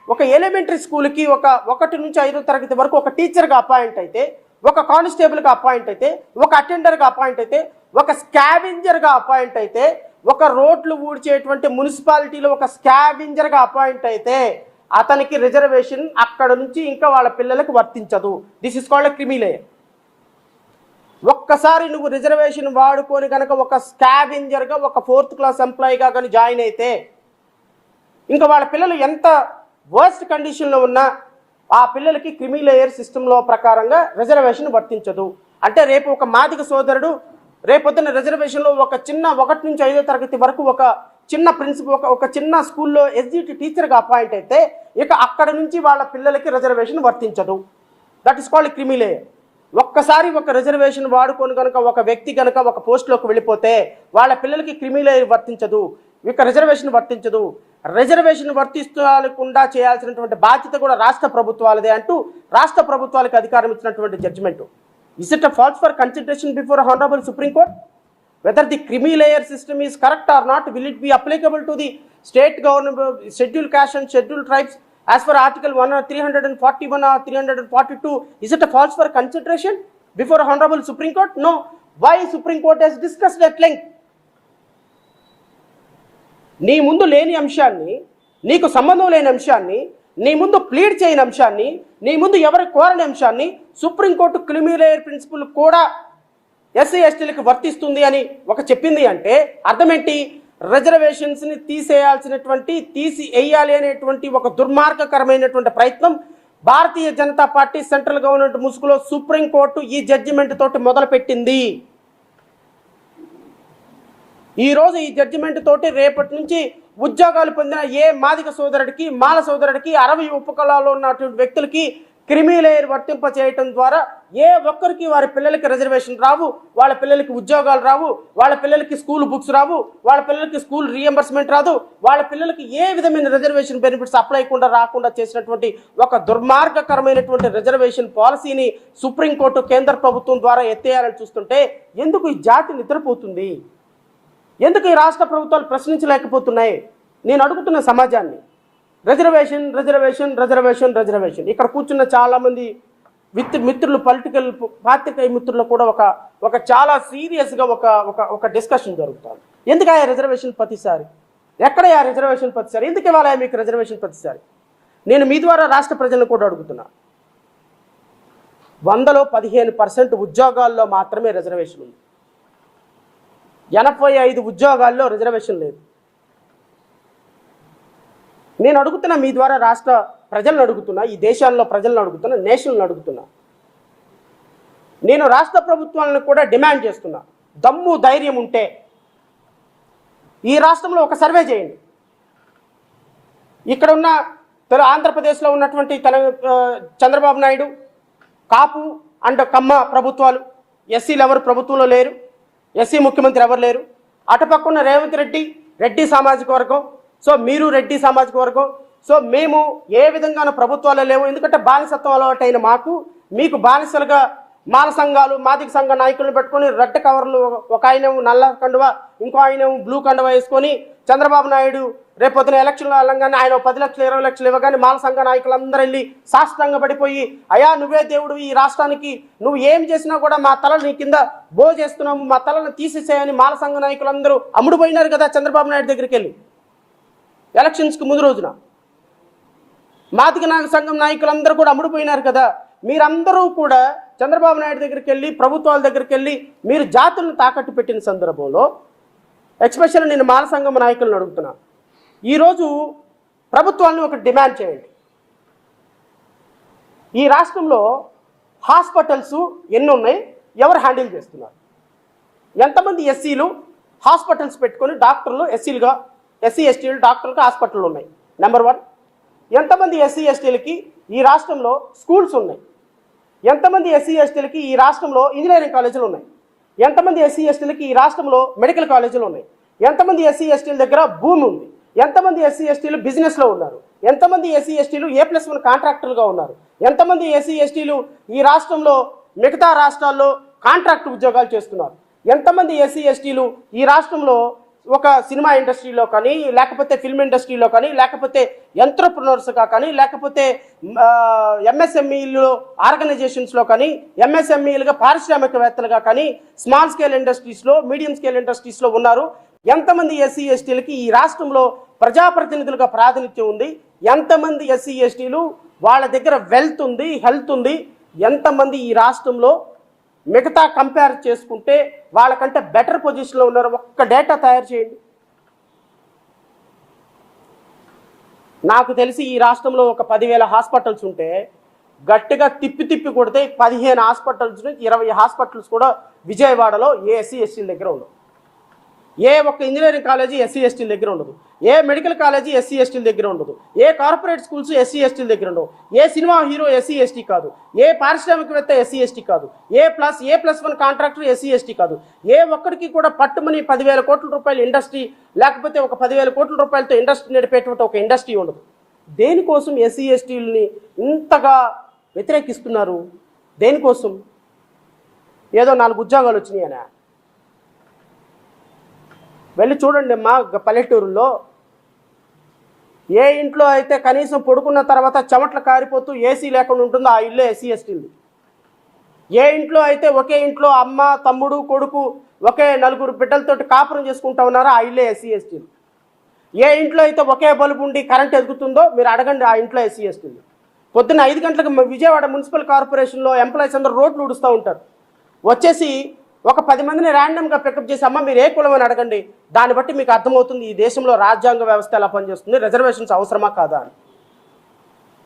ఒక ఎలిమెంటరీ స్కూల్కి 1 నుంచి 5వ తరగతి వరకు ఒక టీచర్గా అపాయింట్ అయితే, ఒక కానిస్టేబుల్గా అపాయింట్ అయితే, ఒక అటెండర్గా అపాయింట్ అయితే, ఒక స్కావెంజర్గా అపాయింట్ అయితే, ఒక రోడ్లు ఊడ్చేటువంటి మున్సిపాలిటీలో ఒక స్కావెంజర్గా అపాయింట్ అయితే అతనికి రిజర్వేషన్ అక్కడ నుంచి ఇంకా వాళ్ళ పిల్లలకు వర్తించదు. దిస్ ఇస్ కాల్డ్ క్రిమి లేయర్. ఒక్కసారి నువ్వు రిజర్వేషన్ వాడుకొని కనుక ఒక స్కావెంజర్గా, ఒక 4th క్లాస్ ఎంప్లాయీగా కానీ జాయిన్ అయితే ఇంకా వాళ్ళ పిల్లలు ఎంత వర్స్ట్ కండిషన్లో ఉన్నా ఆ పిల్లలకి క్రిమి లేయర్ సిస్టంలో ప్రకారంగా రిజర్వేషన్ వర్తించదు. అంటే రేపు ఒక మాదిగ సోదరుడు రేపొద్దున రిజర్వేషన్లో ఒక చిన్న 1 నుంచి 5వ తరగతి వరకు ఒక చిన్న ప్రిన్సిపల్ ఒక చిన్న స్కూల్లో ఎస్జిటి టీచర్గా అపాయింట్ అయితే ఇక అక్కడ నుంచి వాళ్ళ పిల్లలకి రిజర్వేషన్ వర్తించదు. దట్ ఈస్ కాల్డ్ క్రిమి లేయర్. ఒక్కసారి ఒక రిజర్వేషన్ వాడుకొని కనుక ఒక వ్యక్తి కనుక ఒక పోస్టులోకి వెళ్ళిపోతే వాళ్ళ పిల్లలకి క్రిమి లేయర్ వర్తించదు, ఇక రిజర్వేషన్ వర్తించదు. రిజర్వేషన్ వర్తించకుండా చేయాల్సినటువంటి బాధ్యత కూడా రాష్ట్ర ప్రభుత్వాలదే అంటూ రాష్ట్ర ప్రభుత్వాలకు అధికారం ఇచ్చినటువంటి judgement. Is it a fault for consideration before a Honorable Supreme Court? Whether the creamy layer system is correct or not, will it be applicable to the state government, scheduled caste and scheduled tribes as per Article 341 or 342? Is it a fault for consideration before a Honorable Supreme Court? No. Why Supreme Court has discussed at length? నీ ముందు లేని అంశాన్ని, నీకు సంబంధం లేని అంశాన్ని, నీ ముందు ప్లీడ్ చేయని అంశాన్ని, నీ ముందు ఎవరి కోరని అంశాన్ని సుప్రీంకోర్టు క్రిమి లేయర్ ప్రిన్సిపల్ కూడా ఎస్సీ ఎస్టీలకు వర్తిస్తుంది అని చెప్పింది అంటే అర్థం ఏంటి? రిజర్వేషన్స్ని తీసివేయాలి అనేటువంటి ఒక దుర్మార్గకరమైనటువంటి ప్రయత్నం Bharatiya Janata party central government ముసుగులో సుప్రీంకోర్టు ఈ జడ్జిమెంట్ తోటి మొదలుపెట్టింది. ఈరోజు ఈ జడ్జిమెంట్ తోటి రేపటి నుంచి ఉద్యోగాలు పొందిన ఏ మాదిగ సోదరుడికి, మాల సోదరుడికి, 60 ఉపకులాల్లో ఉన్నటువంటి వ్యక్తులకి క్రిమి లేయర్ వర్తింప చేయటం ద్వారా ఏ ఒక్కరికి వారి పిల్లలకి రిజర్వేషన్ రావు, వాళ్ళ పిల్లలకి ఉద్యోగాలు రావు, వాళ్ళ పిల్లలకి స్కూల్ బుక్స్ రావు, వాళ్ళ పిల్లలకి స్కూల్ రీఎంబర్స్మెంట్ రాదు, వాళ్ళ పిల్లలకి ఏ విధమైన రిజర్వేషన్ బెనిఫిట్స్ అప్లై రాకుండా చేసినటువంటి ఒక దుర్మార్గకరమైనటువంటి రిజర్వేషన్ పాలసీని సుప్రీంకోర్టు కేంద్ర ప్రభుత్వం ద్వారా ఎత్తేయాలని చూస్తుంటే ఎందుకు ఈ జాతి నిద్రపోతుంది? ఎందుకు ఈ రాష్ట్ర ప్రభుత్వాలు ప్రశ్నించలేకపోతున్నాయి? నేను అడుగుతున్న సమాజాన్ని. Reservation reservation reservation reservation. ఇక్కడ కూర్చున్న చాలామంది మిత్రులు, పొలిటికల్ పాత్రికేయ మిత్రులు కూడా ఒక చాలా సీరియస్గా ఒక డిస్కషన్ జరుగుతుంది. ఎందుకు ఆ రిజర్వేషన్ ప్రతిసారి? ఎక్కడ ఆ రిజర్వేషన్ ప్రతిసారి? ఎందుకు ఇవ్వాలి మీకు రిజర్వేషన్ ప్రతిసారి? నేను మీ ద్వారా రాష్ట్ర ప్రజలను కూడా అడుగుతున్నా. 100లో 15% ఉద్యోగాల్లో మాత్రమే రిజర్వేషన్ ఉంది. 85 ఉద్యోగాల్లో రిజర్వేషన్ లేదు. నేను అడుగుతున్నా, మీ ద్వారా రాష్ట్ర ప్రజలను అడుగుతున్నా, ఈ దేశాల్లో ప్రజలను అడుగుతున్నా, నేషనల్ని అడుగుతున్నా. నేను రాష్ట్ర ప్రభుత్వాలను కూడా డిమాండ్ చేస్తున్నా, దమ్ము ధైర్యం ఉంటే ఈ రాష్ట్రంలో ఒక సర్వే చేయండి. ఇక్కడ ఉన్న ఆంధ్రప్రదేశ్లో ఉన్నటువంటి చంద్రబాబు నాయుడు కాపు అండ్ కమ్మ ప్రభుత్వాలు, ఎస్సీలు ఎవరు ప్రభుత్వంలో లేరు, ఎస్సీ ముఖ్యమంత్రి ఎవరు లేరు. అటుపక్కన్న రేవంత్ రెడ్డి సామాజిక వర్గం. సో మీరు రెడ్డి సామాజిక వర్గం. సో మేము ఏ విధంగానూ ప్రభుత్వాలు లేవు. ఎందుకంటే బానిసత్వం అలవాటైన మాకు మీకు బానిసలుగా మాల సంఘాలు, మాదిక సంఘ నాయకులను పెట్టుకొని రెడ్ కవర్లు, ఒక ఆయన నల్ల కండువ, ఇంకో ఆయన బ్లూ కండువ వేసుకొని చంద్రబాబు నాయుడు రేపొద్దున ఎలక్షన్లు వెళ్ళంగానే ఆయన 10 లక్షలు 20 లక్షలు ఇవ్వగానే మాల సంఘ నాయకులందరూ వెళ్ళి సాష్టాంగ పడిపోయి, అయా నువ్వే దేవుడు ఈ రాష్ట్రానికి, నువ్వు ఏం చేసినా కూడా మా తలలు నీ కింద బో చేస్తున్నాము, మా తలను తీసేసేయని మాల సంఘ నాయకులందరూ అమ్ముడుపోయినారు కదా చంద్రబాబు నాయుడు దగ్గరికి వెళ్ళి ఎలక్షన్స్కి ముందు రోజున. మాదిక సంఘం నాయకులందరూ కూడా అమ్ముడుపోయినారు కదా. మీరందరూ కూడా చంద్రబాబు నాయుడు దగ్గరికి వెళ్ళి, ప్రభుత్వాల దగ్గరికి వెళ్ళి మీరు జాతులను తాకట్టు పెట్టిన సందర్భంలో, ఎక్స్పెషల్లీ నేను మాల సంఘం నాయకులను అడుగుతున్నా, ఈరోజు ప్రభుత్వాన్ని ఒక డిమాండ్ చేయండి. ఈ రాష్ట్రంలో హాస్పిటల్స్ ఎన్ని ఉన్నాయి, ఎవరు హ్యాండిల్ చేస్తున్నారు? ఎంతమంది ఎస్సీలు హాస్పిటల్స్ పెట్టుకొని డాక్టర్లు ఎస్సీలుగా, ఎస్సీ ఎస్టీలు డాక్టర్లకు హాస్పిటల్ ఉన్నాయి? నెంబర్ 1. ఎంతమంది ఎస్సీ ఎస్టీలకి ఈ రాష్ట్రంలో స్కూల్స్ ఉన్నాయి? ఎంతమంది ఎస్సీ ఎస్టీలకి ఈ రాష్ట్రంలో ఇంజనీరింగ్ కాలేజీలు ఉన్నాయి? ఎంతమంది ఎస్సీ ఎస్టీలకి ఈ రాష్ట్రంలో మెడికల్ కాలేజీలు ఉన్నాయి? ఎంతమంది ఎస్సీ ఎస్టీల దగ్గర భూమి ఉంది? ఎంతమంది ఎస్సీ ఎస్టీలు బిజినెస్లో ఉన్నారు? ఎంతమంది ఎస్సీ ఎస్టీలు A+1 కాంట్రాక్టర్లుగా ఉన్నారు? ఎంతమంది ఎస్సీ ఎస్టీలు ఈ రాష్ట్రంలో మిగతా రాష్ట్రాల్లో కాంట్రాక్ట్ ఉద్యోగాలు చేస్తున్నారు? ఎంతమంది ఎస్సీ ఎస్టీలు ఈ రాష్ట్రంలో ఒక సినిమా ఇండస్ట్రీలో కానీ, లేకపోతే ఫిల్మ్ ఇండస్ట్రీలో కానీ, లేకపోతే ఎంటర్‌ప్రెన్యూర్స్గా కానీ, లేకపోతే ఎంఎస్ఎంఈలు ఆర్గనైజేషన్స్లో కానీ, ఎంఎస్ఎంఈలుగా పారిశ్రామికవేత్తలుగా కానీ, స్మాల్ స్కేల్ ఇండస్ట్రీస్లో, మీడియం స్కేల్ ఇండస్ట్రీస్లో ఉన్నారు? ఎంతమంది ఎస్సీ ఎస్టీలకి ఈ రాష్ట్రంలో ప్రజాప్రతినిధులుగా ప్రాతినిధ్యం ఉంది? ఎంతమంది ఎస్సీ ఎస్టీలు వాళ్ళ దగ్గర వెల్త్ ఉంది, హెల్త్ ఉంది? ఎంతమంది ఈ రాష్ట్రంలో మిగతా కంపేర్ చేసుకుంటే వాళ్ళకంటే బెటర్ పొజిషన్లో ఉన్నారు? ఒక్క డేటా తయారు చేయండి. నాకు తెలిసి ఈ రాష్ట్రంలో ఒక 10,000 హాస్పిటల్స్ ఉంటే గట్టిగా తిప్పి కొడితే 15 హాస్పిటల్స్ నుంచి 20 హాస్పిటల్స్ కూడా విజయవాడలో ఎస్సీ ఎస్టీల దగ్గర ఉండవు. ఏ ఒక్క ఇంజనీరింగ్ కాలేజీ ఎస్సీ ఎస్టీల దగ్గర ఉండదు. ఏ మెడికల్ కాలేజీ ఎస్సీ ఎస్టీల దగ్గర ఉండదు. ఏ కార్పొరేట్ స్కూల్స్ ఎస్సీ ఎస్టీల దగ్గర ఉండవు. ఏ సినిమా హీరో ఎస్సీ ఎస్టీ కాదు. ఏ పారిశ్రామికవేత్త ఎస్సీ ఎస్టీ కాదు. A+1 కాంట్రాక్టర్ ఎస్సీ ఎస్టీ కాదు. ఏ ఒక్కడికి కూడా పట్టుమని 10,000 కోట్ల రూపాయల ఇండస్ట్రీ, లేకపోతే ఒక 10,000 కోట్ల రూపాయలతో ఇండస్ట్రీ నడిపేటువంటి ఒక ఇండస్ట్రీ ఉండదు. దేనికోసం ఎస్సీ ఎస్టీలని ఇంతగా వ్యతిరేకిస్తున్నారు? దేనికోసం? ఏదో 4 ఉద్యోగాలు వచ్చినాయనా? వెళ్ళి చూడండి మా పల్లెటూరులో ఏ ఇంట్లో అయితే కనీసం పడుకున్న తర్వాత చెమట్లు కారిపోతూ ఏసీ లేకుండా ఉంటుందో ఆ ఇల్లు ఎస్సీ ఎస్టీలు. ఏ ఇంట్లో అయితే ఒకే ఇంట్లో అమ్మ, తమ్ముడు, కొడుకు ఒకే 4 బిడ్డలతోటి కాపురం చేసుకుంటా ఉన్నారో ఆ ఇల్లే ఎస్సీ ఎస్టీలు. ఏ ఇంట్లో అయితే ఒకే బల్బు ఉండి కరెంట్ ఎదుగుతుందో మీరు అడగండి ఆ ఇంట్లో ఎస్సీ ఎస్టీలు. పొద్దున్న 5 గంటలకు విజయవాడ మున్సిపల్ కార్పొరేషన్లో ఎంప్లాయీస్ అందరూ రోడ్లు ఊడుస్తూ ఉంటారు. వచ్చేసి ఒక 10 మందిని ర్యాండమ్గా పికప్ చేసి అమ్మ మీరు ఏ కులం అని అడగండి, దాన్ని బట్టి మీకు అర్థమవుతుంది ఈ దేశంలో రాజ్యాంగ వ్యవస్థ ఎలా పనిచేస్తుంది, రిజర్వేషన్స్ అవసరమా కాదా అని.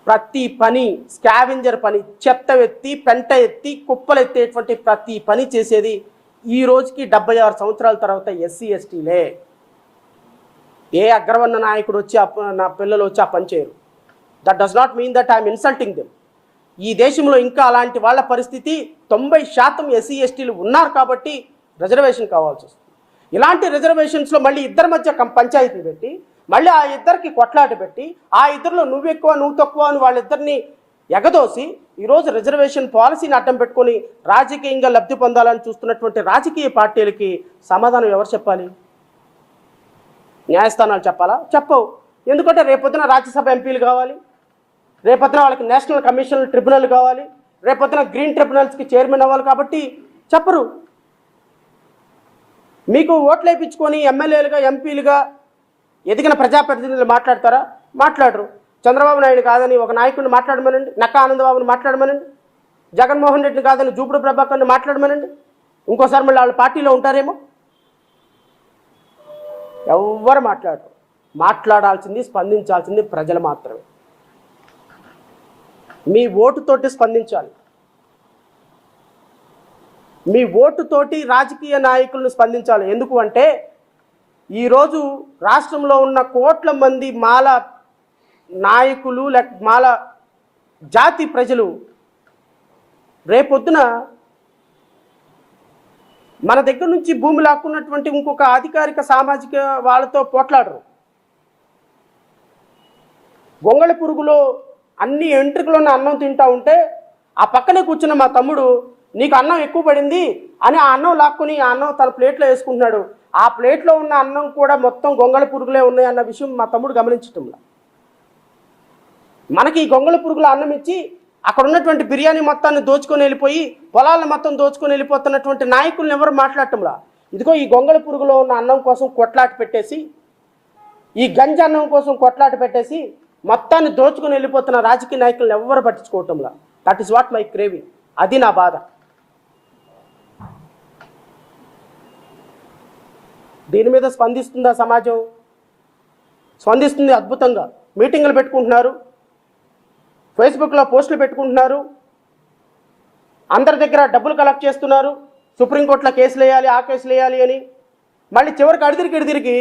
ప్రతి పని, స్కావెంజర్ పని, చెత్త ఎత్తి, పెంట ఎత్తి, కుప్పలు ఎత్తేటువంటి ప్రతి పని చేసేది ఈ రోజుకి 76 సంవత్సరాల తర్వాత ఎస్సీ ఎస్టీలే. ఏ అగ్రవర్ణ నాయకుడు వచ్చి నా పిల్లలు వచ్చి ఆ పని చేయరు. That does not mean that I'm insulting them. ఈ దేశంలో ఇంకా అలాంటి వాళ్ళ పరిస్థితి 90% ఎస్సీ ఎస్టీలు ఉన్నారు కాబట్టి రిజర్వేషన్ కావాల్సి వస్తుంది. ఇలాంటి రిజర్వేషన్స్లో మళ్ళీ ఇద్దరి మధ్య పంచాయతీ పెట్టి, మళ్ళీ ఆ ఇద్దరికి కొట్లాట పెట్టి, ఆ ఇద్దరిలో నువ్వు ఎక్కువ నువ్వు తక్కువ అని వాళ్ళిద్దరిని ఎగదోసి ఈరోజు రిజర్వేషన్ పాలసీని అడ్డం పెట్టుకొని రాజకీయంగా లబ్ధి పొందాలని చూస్తున్నటువంటి రాజకీయ పార్టీలకి సమాధానం ఎవరు చెప్పాలి? న్యాయస్థానాలు చెప్పాలా? చెప్పవు. ఎందుకంటే రేపొద్దున రాజ్యసభ ఎంపీలు కావాలి, రేపొద్దున వాళ్ళకి నేషనల్ కమిషన్ ట్రిబ్యునల్ కావాలి, రేపొద్దున గ్రీన్ ట్రిబ్యునల్స్కి చైర్మన్ అవ్వాలి. కాబట్టి చెప్పరు. మీకు ఓట్లు వేయించుకొని ఎమ్మెల్యేలుగా, ఎంపీలుగా ఎదిగిన ప్రజాప్రతినిధులు మాట్లాడతారా? మాట్లాడరు. చంద్రబాబు నాయుడు కాదని ఒక నాయకుడిని మాట్లాడమనండి, నక్కా ఆనందబాబుని మాట్లాడమనండి, జగన్మోహన్ రెడ్డిని కాదని జూపుడు ప్రభాకర్ని మాట్లాడమనండి. ఇంకోసారి మళ్ళీ వాళ్ళ పార్టీలో ఉంటారేమో. ఎవ్వరు మాట్లాడరు. మాట్లాడాల్సింది, స్పందించాల్సింది ప్రజలు మాత్రమే. మీ ఓటుతోటి స్పందించాలి. మీ ఓటుతోటి రాజకీయ నాయకులను స్పందించాలి. ఎందుకు అంటే ఈరోజు రాష్ట్రంలో ఉన్న కోట్ల మంది మాల నాయకులు లేక మాల జాతి ప్రజలు రేపొద్దున మన దగ్గర నుంచి భూమి లాక్కున్నటువంటి ఇంకొక అధికారిక సామాజిక వాళ్ళతో పోట్లాడరు. గొంగళి పురుగులో అన్ని ఎంట్రుకలు ఉన్న అన్నం తింటా ఉంటే ఆ పక్కనే కూర్చున్న మా తమ్ముడు నీకు అన్నం ఎక్కువ పడింది అని ఆ అన్నం లాక్కుని ఆ అన్నం తన ప్లేట్లో వేసుకుంటున్నాడు. ఆ ప్లేట్లో ఉన్న అన్నం కూడా మొత్తం గొంగళి పురుగులే ఉన్నాయి అన్న విషయం మా తమ్ముడు గమనించటంలా. మనకి ఈ గొంగళి పురుగుల అన్నం ఇచ్చి అక్కడ ఉన్నటువంటి బిర్యానీ మొత్తాన్ని దోచుకొని వెళ్ళిపోయి పొలాలను మొత్తం దోచుకొని వెళ్ళిపోతున్నటువంటి నాయకులను ఎవరు మాట్లాడటంలా. ఇదిగో ఈ గొంగళి పురుగులో ఉన్న అన్నం కోసం కొట్లాట పెట్టేసి, ఈ గంజ అన్నం కోసం కొట్లాట పెట్టేసి మొత్తాన్ని దోచుకొని వెళ్ళిపోతున్న రాజకీయ నాయకులను ఎవరు పట్టించుకోవటంలా. That is what my craving. అది నా బాధ. దీని మీద స్పందిస్తుందా సమాజం? స్పందిస్తుంది అద్భుతంగా. మీటింగులు పెట్టుకుంటున్నారు, ఫేస్బుక్లో పోస్టులు పెట్టుకుంటున్నారు, అందరి దగ్గర డబ్బులు కలెక్ట్ చేస్తున్నారు, సుప్రీంకోర్టులో కేసులు వేయాలి, ఆ కేసులు వేయాలి అని. మళ్ళీ చివరికి అడిదిరికి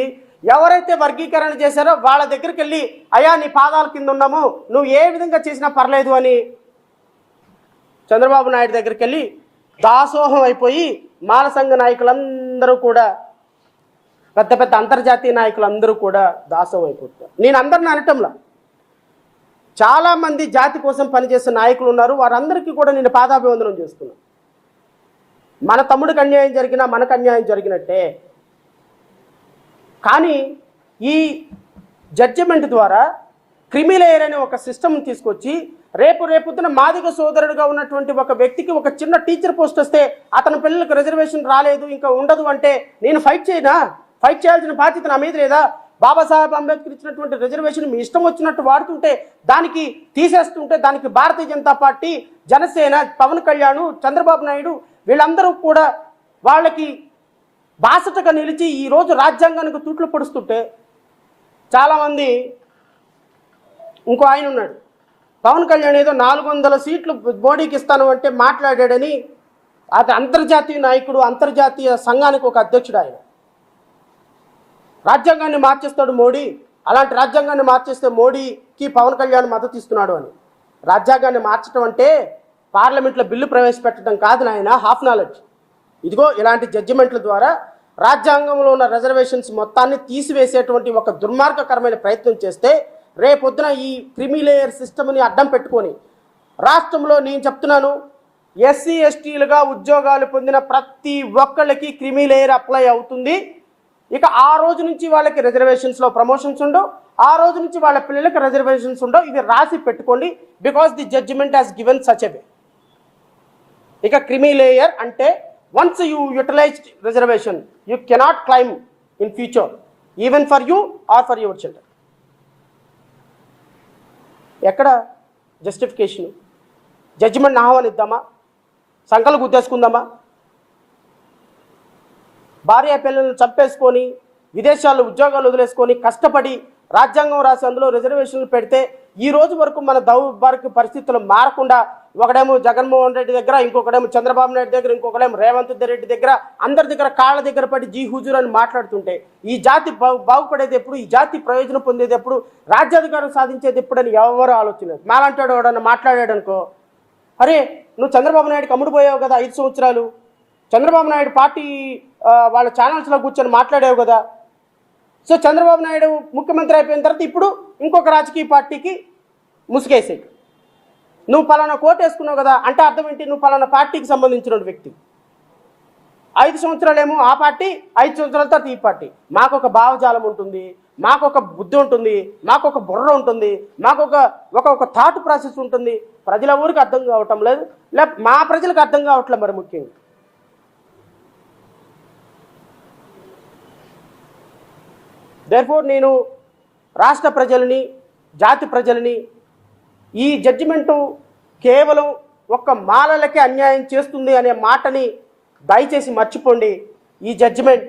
ఎవరైతే వర్గీకరణ చేశారో వాళ్ళ దగ్గరికి వెళ్ళి అయ్యా నీ పాదాల కింద ఉన్నాము, నువ్వు ఏ విధంగా చేసినా పర్లేదు అని చంద్రబాబు నాయుడు దగ్గరికి వెళ్ళి దాసోహం అయిపోయి మాల సంఘ నాయకులందరూ కూడా, పెద్ద పెద్ద అంతర్జాతీయ నాయకులందరూ కూడా దాసోహం అయిపోతారు. నేను అందరిని అనటంలా, చాలామంది జాతి కోసం పనిచేసే నాయకులు ఉన్నారు, వారందరికీ కూడా నేను పాదాభివందనం చేస్తున్నాను. మన తమ్ముడికి అన్యాయం జరిగినా మనకు అన్యాయం జరిగినట్టే. కానీ ఈ జడ్జిమెంట్ ద్వారా క్రిమిలేయర్ అనే ఒక సిస్టమ్ని తీసుకొచ్చి రేపొద్దున మాదిగ సోదరుడుగా ఉన్నటువంటి ఒక వ్యక్తికి ఒక చిన్న టీచర్ పోస్ట్ వస్తే అతని పిల్లలకు రిజర్వేషన్ రాలేదు ఇంకా ఉండదు అంటే నేను ఫైట్ చేయనా? ఫైట్ చేయాల్సిన బాధ్యత నా మీద లేదా? బాబాసాహెబ్ అంబేద్కర్ ఇచ్చినటువంటి రిజర్వేషన్ మీ ఇష్టం వచ్చినట్టు వాడుతుంటే, దానికి తీసేస్తుంటే, దానికి భారతీయ జనతా పార్టీ, జనసేన, పవన్ కళ్యాణ్, చంద్రబాబు నాయుడు వీళ్ళందరూ కూడా వాళ్ళకి బాసటగా నిలిచి ఈరోజు రాజ్యాంగానికి తూట్లు పొడుస్తుంటే, చాలామంది ఇంకో ఆయన ఉన్నాడు పవన్ కళ్యాణ్ ఏదో 400 సీట్లు మోడీకి ఇస్తాను అంటే మాట్లాడాడని. అది అంతర్జాతీయ నాయకుడు, అంతర్జాతీయ సంఘానికి ఒక అధ్యక్షుడు. ఆయన రాజ్యాంగాన్ని మార్చేస్తాడు మోడీ, అలాంటి రాజ్యాంగాన్ని మార్చేస్తే మోడీకి పవన్ కళ్యాణ్ మద్దతు ఇస్తున్నాడు అని. రాజ్యాంగాన్ని మార్చడం అంటే పార్లమెంట్లో బిల్లు ప్రవేశపెట్టడం కాదు నాయన, హాఫ్ నాలెడ్జ్. ఇదిగో ఇలాంటి జడ్జిమెంట్ల ద్వారా రాజ్యాంగంలో ఉన్న రిజర్వేషన్స్ మొత్తాన్ని తీసివేసేటువంటి ఒక దుర్మార్గకరమైన ప్రయత్నం చేస్తే, రేపొద్దున ఈ క్రిమిలేయర్ సిస్టమ్ని అడ్డం పెట్టుకొని రాష్ట్రంలో నేను చెప్తున్నాను, ఎస్సీ ఎస్టీలుగా ఉద్యోగాలు పొందిన ప్రతి ఒక్కళ్ళకి క్రిమిలేయర్ అప్లై అవుతుంది. ఇక ఆ రోజు నుంచి వాళ్ళకి రిజర్వేషన్స్లో ప్రమోషన్స్ ఉండవు, ఆ రోజు నుంచి వాళ్ళ పిల్లలకి రిజర్వేషన్స్ ఉండవు. ఇది రాసి పెట్టుకోండి, because the judgment has given such a way. ఇక క్రిమిలేయర్ అంటే once you utilized reservation you cannot claim in future even for you or for your children. ఎక్కడ జస్టిఫికేషన్? జడ్జిమెంట్ ఆహ్వానిద్దామా? సంకలు గుద్దేసుకుందామా? భార్య పిల్లలను చంపేసుకొని విదేశాల్లో ఉద్యోగాలు వదిలేసుకొని కష్టపడి రాజ్యాంగం రాసి అందులో రిజర్వేషన్లు పెడితే ఈ రోజు వరకు మన దౌర్భాగ్య పరిస్థితులు మారకుండా ఒకడేమో జగన్మోహన్ రెడ్డి దగ్గర, ఇంకొకడేమో చంద్రబాబు నాయుడు దగ్గర, ఇంకొకడేమో రేవంత్ రెడ్డి దగ్గర, అందరి దగ్గర కాళ్ళ దగ్గర పడి జీ హుజూర్ అని మాట్లాడుతుంటే ఈ జాతి బాగుపడేది ఎప్పుడు, ఈ జాతి ప్రయోజనం పొందేది ఎప్పుడు, రాజ్యాధికారం సాధించేది ఎప్పుడని ఎవరు ఆలోచనలేదు. మాలాంటాడు ఎవడన్నా మాట్లాడాడు అనుకో, అరే నువ్వు చంద్రబాబు నాయుడుకి అమ్ముడు పోయావు కదా 5 సంవత్సరాలు, చంద్రబాబు నాయుడు పార్టీ వాళ్ళ ఛానల్స్లో కూర్చొని మాట్లాడావు కదా, సో చంద్రబాబు నాయుడు ముఖ్యమంత్రి అయిపోయిన తర్వాత ఇప్పుడు ఇంకొక రాజకీయ పార్టీకి ముసుగేసాయి. నువ్వు పలానా కోట్ వేసుకున్నావు కదా అంటే అర్థం ఏంటి? నువ్వు పలానా పార్టీకి సంబంధించిన వ్యక్తి. 5 సంవత్సరాలేమో ఆ పార్టీ, 5 సంవత్సరాల తర్వాత ఈ పార్టీ. మాకొక భావజాలం ఉంటుంది, మాకొక బుద్ధి ఉంటుంది, మాకొక బుర్ర ఉంటుంది, మాకొక థాట్ ప్రాసెస్ ఉంటుంది. ప్రజల ఊరికి అర్థం కావటం లేదు, మా ప్రజలకు అర్థం కావట్లేదు. మరి ముఖ్యంగా దేర్ఫోర్ నేను రాష్ట్ర ప్రజలని, జాతి ప్రజలని, ఈ జడ్జిమెంటు కేవలం ఒక్క మాలలకే అన్యాయం చేస్తుంది అనే మాటని దయచేసి మర్చిపోండి. ఈ జడ్జిమెంట్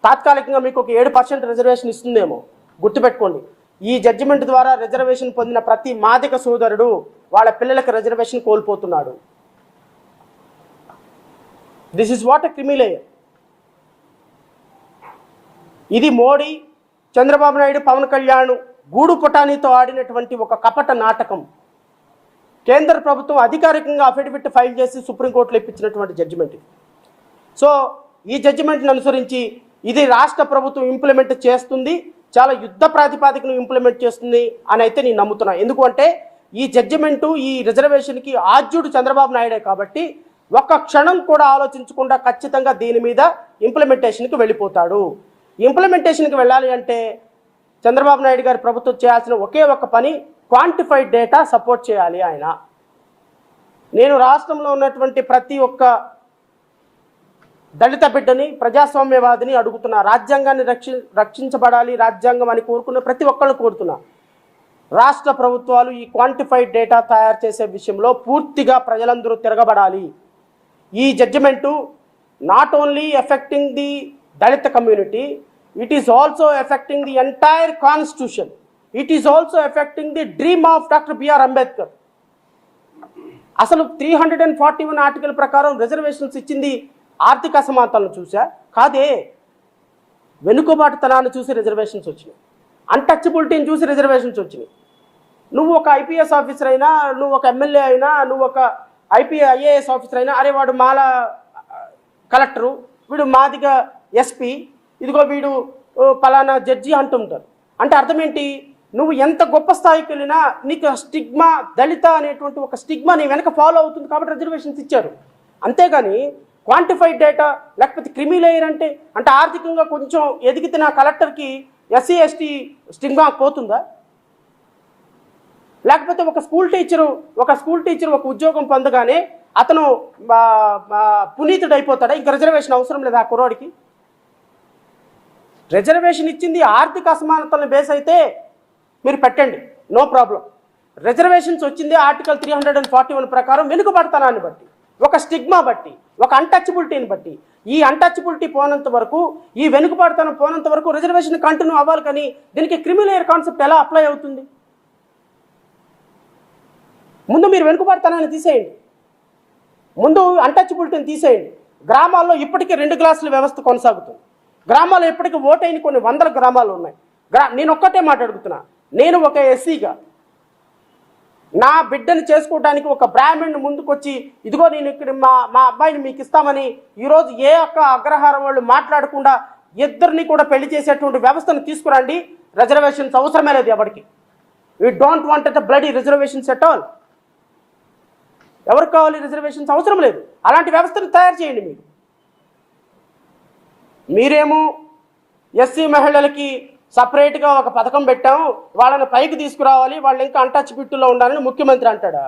తాత్కాలికంగా మీకు ఒక 7% రిజర్వేషన్ ఇస్తుందేమో, గుర్తుపెట్టుకోండి. ఈ జడ్జిమెంట్ ద్వారా రిజర్వేషన్ పొందిన ప్రతి మాదిక సోదరుడు వాళ్ళ పిల్లలకు రిజర్వేషన్ కోల్పోతున్నాడు. This is what a creamy layer. ఇది మోడీ, చంద్రబాబు నాయుడు, పవన్ కళ్యాణ్ గూడు పుటానీతో ఆడినటువంటి ఒక కపట నాటకం. కేంద్ర ప్రభుత్వం అధికారికంగా అఫిడవిట్ ఫైల్ చేసి సుప్రీంకోర్టులో ఇప్పించినటువంటి జడ్జిమెంట్. సో ఈ జడ్జిమెంట్ని అనుసరించి ఇది రాష్ట్ర ప్రభుత్వం ఇంప్లిమెంట్ చేస్తుంది, చాలా యుద్ధ ప్రాతిపాదికను ఇంప్లిమెంట్ చేస్తుంది అని అయితే నేను నమ్ముతున్నా. ఎందుకంటే ఈ జడ్జిమెంటు ఈ రిజర్వేషన్కి ఆద్యుడు చంద్రబాబు నాయుడే కాబట్టి ఒక్క క్షణం కూడా ఆలోచించకుండా ఖచ్చితంగా దీని మీద ఇంప్లిమెంటేషన్కి వెళ్ళిపోతాడు. ఇంప్లిమెంటేషన్కి వెళ్ళాలి అంటే చంద్రబాబు నాయుడు గారి ప్రభుత్వం చేయాల్సిన ఒకే ఒక్క పని క్వాంటిఫైడ్ డేటా సపోర్ట్ చేయాలి ఆయన. నేను రాష్ట్రంలో ఉన్నటువంటి ప్రతి ఒక్క దళిత బిడ్డని, ప్రజాస్వామ్యవాదిని అడుగుతున్నా. రాజ్యాంగాన్ని రక్షించబడాలి, రాజ్యాంగం అని కోరుకున్న ప్రతి ఒక్కళ్ళు కోరుతున్నా. రాష్ట్ర ప్రభుత్వాలు ఈ క్వాంటిఫైడ్ డేటా తయారు చేసే విషయంలో పూర్తిగా ప్రజలందరూ తిరగబడాలి. ఈ judgment not only affecting the Dalit community, it is also affecting the entire constitution. It is also affecting the dream of doctor BR Ambedkar. అసలు 341 ఆర్టికల్ ప్రకారం రిజర్వేషన్స్ ఇచ్చింది ఆర్థిక అసమానతలను చూసా కాదే, వెనుకబాటుతనాన్ని చూసి రిజర్వేషన్స్ వచ్చినాయి, అన్టచబిలిటీని చూసి రిజర్వేషన్స్ వచ్చినాయి. నువ్వు ఒక ఐపీఎస్ ఆఫీసర్ అయినా, నువ్వు ఒక ఎమ్మెల్యే అయినా, నువ్వు ఒక ఐఏఎస్ ఆఫీసర్ అయినా, అరే వాడు మాల కలెక్టరు, వీడు మాదిగా ఎస్పీ, ఇదిగో వీడు పలానా జడ్జి అంటుంటారు. అంటే అర్థం ఏంటి? నువ్వు ఎంత గొప్ప స్థాయికి వెళ్ళినా నీకు స్టిగ్మా, దళిత అనేటువంటి ఒక స్టిగ్మా నీ వెనక ఫాలో అవుతుంది కాబట్టి రిజర్వేషన్స్ ఇచ్చారు. అంతేగాని క్వాంటిఫైడ్ డేటా లేకపోతే క్రిమి లేయర్ అంటే ఆర్థికంగా కొంచెం ఎదిగితే నా కలెక్టర్కి ఎస్సీ ఎస్టీ స్టిగ్మా పోతుందా? లేకపోతే ఒక స్కూల్ టీచరు ఒక ఉద్యోగం పొందగానే అతను పునీతుడు అయిపోతాడా? ఇంకా రిజర్వేషన్ అవసరం లేదా ఆ కుర్రాడికి? రిజర్వేషన్ ఇచ్చింది ఆర్థిక అసమానతలను బేస్ అయితే మీరు పెట్టండి, నో ప్రాబ్లం. రిజర్వేషన్స్ వచ్చింది ఆర్టికల్ 341 ప్రకారం వెనుకబడతనాన్ని బట్టి, ఒక స్టిగ్మా బట్టి, ఒక అన్టచబిలిటీని బట్టి. ఈ అన్టచబిలిటీ పోనంత వరకు, ఈ వెనుకబడతనం పోనంత వరకు రిజర్వేషన్ కంటిన్యూ అవ్వాలి. కానీ దీనికి క్రిమిలేయర్ కాన్సెప్ట్ ఎలా అప్లై అవుతుంది? ముందు మీరు వెనుకబడతనాన్ని తీసేయండి, ముందు అన్టచబిలిటీని తీసేయండి. గ్రామాల్లో ఇప్పటికీ 2 క్లాసుల వ్యవస్థ కొనసాగుతుంది. గ్రామాల్లో ఇప్పటికీ ఓటైన కొన్ని వందల గ్రామాలు ఉన్నాయి. నేను ఒక్కటే మాట అడుగుతున్నా, నేను ఒక ఎస్సీగా నా బిడ్డని చేసుకోవడానికి ఒక బ్రాహ్మణ్ ముందుకొచ్చి ఇదిగో నేను ఇక్కడ మా అబ్బాయిని మీకు ఇస్తామని ఈరోజు ఏ ఒక్క అగ్రహారం వాళ్ళు మాట్లాడకుండా ఇద్దరిని కూడా పెళ్లి చేసేటువంటి వ్యవస్థను తీసుకురండి. రిజర్వేషన్స్ అవసరమే లేదు ఎవరికి. We don't want at bloody reservations at all. ఎవరికి కావాలి రిజర్వేషన్స్? అవసరం లేదు. అలాంటి వ్యవస్థను తయారు చేయండి. మీరేమో ఎస్సీ మహిళలకి సపరేట్గా ఒక పథకం పెట్టాము, వాళ్ళని పైకి తీసుకురావాలి, వాళ్ళు ఇంకా అన్టచబిలిటీలో ఉండాలని ముఖ్యమంత్రి అంటాడా?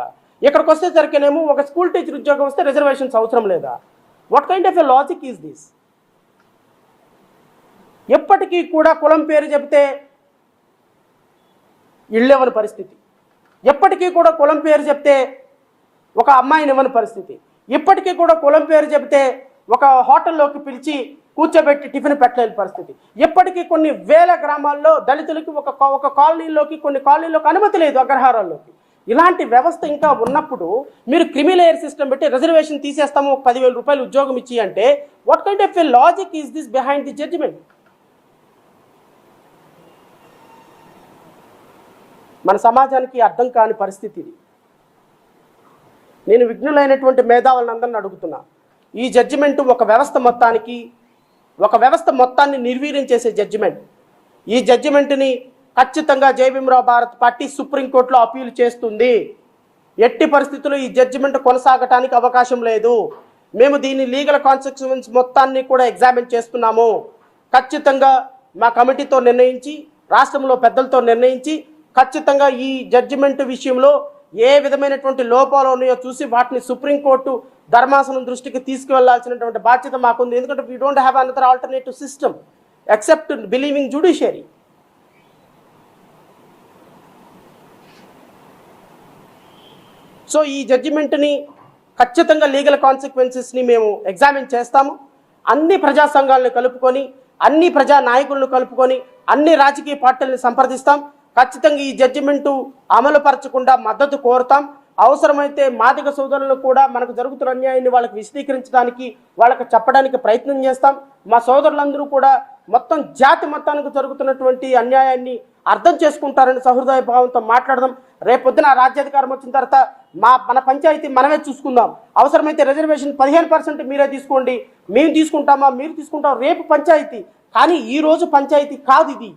ఇక్కడికి వస్తే సరికేనేమో ఒక స్కూల్ టీచర్ ఉద్యోగం వస్తే రిజర్వేషన్స్ అవసరం లేదా? What kind of a logic is this? ఎప్పటికీ కూడా కులం పేరు చెబితే ఇళ్ళెవని పరిస్థితి, ఎప్పటికీ కూడా కులం పేరు చెప్తే ఒక అమ్మాయిని ఇవ్వని పరిస్థితి, ఇప్పటికీ కూడా కులం పేరు చెబితే ఒక హోటల్లోకి పిలిచి కూర్చోబెట్టి టిఫిన్ పెట్టలేని పరిస్థితి. ఇప్పటికీ కొన్ని వేల గ్రామాల్లో దళితులకి ఒక కాలనీలోకి, కొన్ని కాలనీలోకి అనుమతి లేదు, అగ్రహారాల్లోకి. ఇలాంటి వ్యవస్థ ఇంకా ఉన్నప్పుడు మీరు క్రిమిలేయర్ సిస్టమ్ పెట్టి రిజర్వేషన్ తీసేస్తాము, ఒక 10,000 రూపాయలు ఉద్యోగం ఇచ్చి అంటే what kind of a logic is this behind the judgment? మన సమాజానికి అర్థం కాని పరిస్థితి ఇది. నేను విఘ్నులైనటువంటి మేధావులను అందరిని అడుగుతున్నా, ఈ జడ్జిమెంట్ ఒక వ్యవస్థ మొత్తాన్ని నిర్వీర్యం చేసే జడ్జిమెంట్. ఈ జడ్జిమెంట్ని ఖచ్చితంగా జై భీమ్రావ్ భారత్ పార్టీ సుప్రీంకోర్టులో అపీల్ చేస్తుంది. ఎట్టి పరిస్థితుల్లో ఈ జడ్జిమెంట్ కొనసాగటానికి అవకాశం లేదు. మేము దీని లీగల్ కాన్సిక్వెన్స్ మొత్తాన్ని కూడా ఎగ్జామిన్ చేస్తున్నాము. ఖచ్చితంగా మా కమిటీతో నిర్ణయించి, రాష్ట్రంలో పెద్దలతో నిర్ణయించి, ఖచ్చితంగా ఈ జడ్జిమెంట్ విషయంలో ఏ విధమైనటువంటి లోపాలు ఉన్నాయో చూసి వాటిని సుప్రీంకోర్టు ధర్మాసనం దృష్టికి తీసుకువెళ్లాల్సినటువంటి బాధ్యత మాకుంది. ఎందుకంటే we don't have another alternative system except believing judiciary. So ఈ జడ్జిమెంట్ని ఖచ్చితంగా లీగల్ కాన్సిక్వెన్సెస్ని మేము ఎగ్జామిన్ చేస్తాము. అన్ని ప్రజా సంఘాలను కలుపుకొని, అన్ని ప్రజా నాయకులను కలుపుకొని, అన్ని రాజకీయ పార్టీలను సంప్రదిస్తాం. ఖచ్చితంగా ఈ జడ్జిమెంటు అమలు పరచకుండా మద్దతు కోరుతాం. అవసరమైతే మాదిగ సోదరులను కూడా మనకు జరుగుతున్న అన్యాయాన్ని వాళ్ళకి విశదీకరించడానికి, వాళ్ళకి చెప్పడానికి ప్రయత్నం చేస్తాం. మా సోదరులందరూ కూడా మొత్తం జాతి మొత్తానికి జరుగుతున్నటువంటి అన్యాయాన్ని అర్థం చేసుకుంటారని సహృదయ భావంతో మాట్లాడదాం. రేపొద్దున రాజ్యాధికారం వచ్చిన తర్వాత మన పంచాయతీ మనమే చూసుకుందాం. అవసరమైతే రిజర్వేషన్ 15% మీరే తీసుకోండి, మేము తీసుకుంటామా మీరు తీసుకుంటాం, రేపు పంచాయతీ. కానీ ఈరోజు పంచాయతీ కాదు ఇది.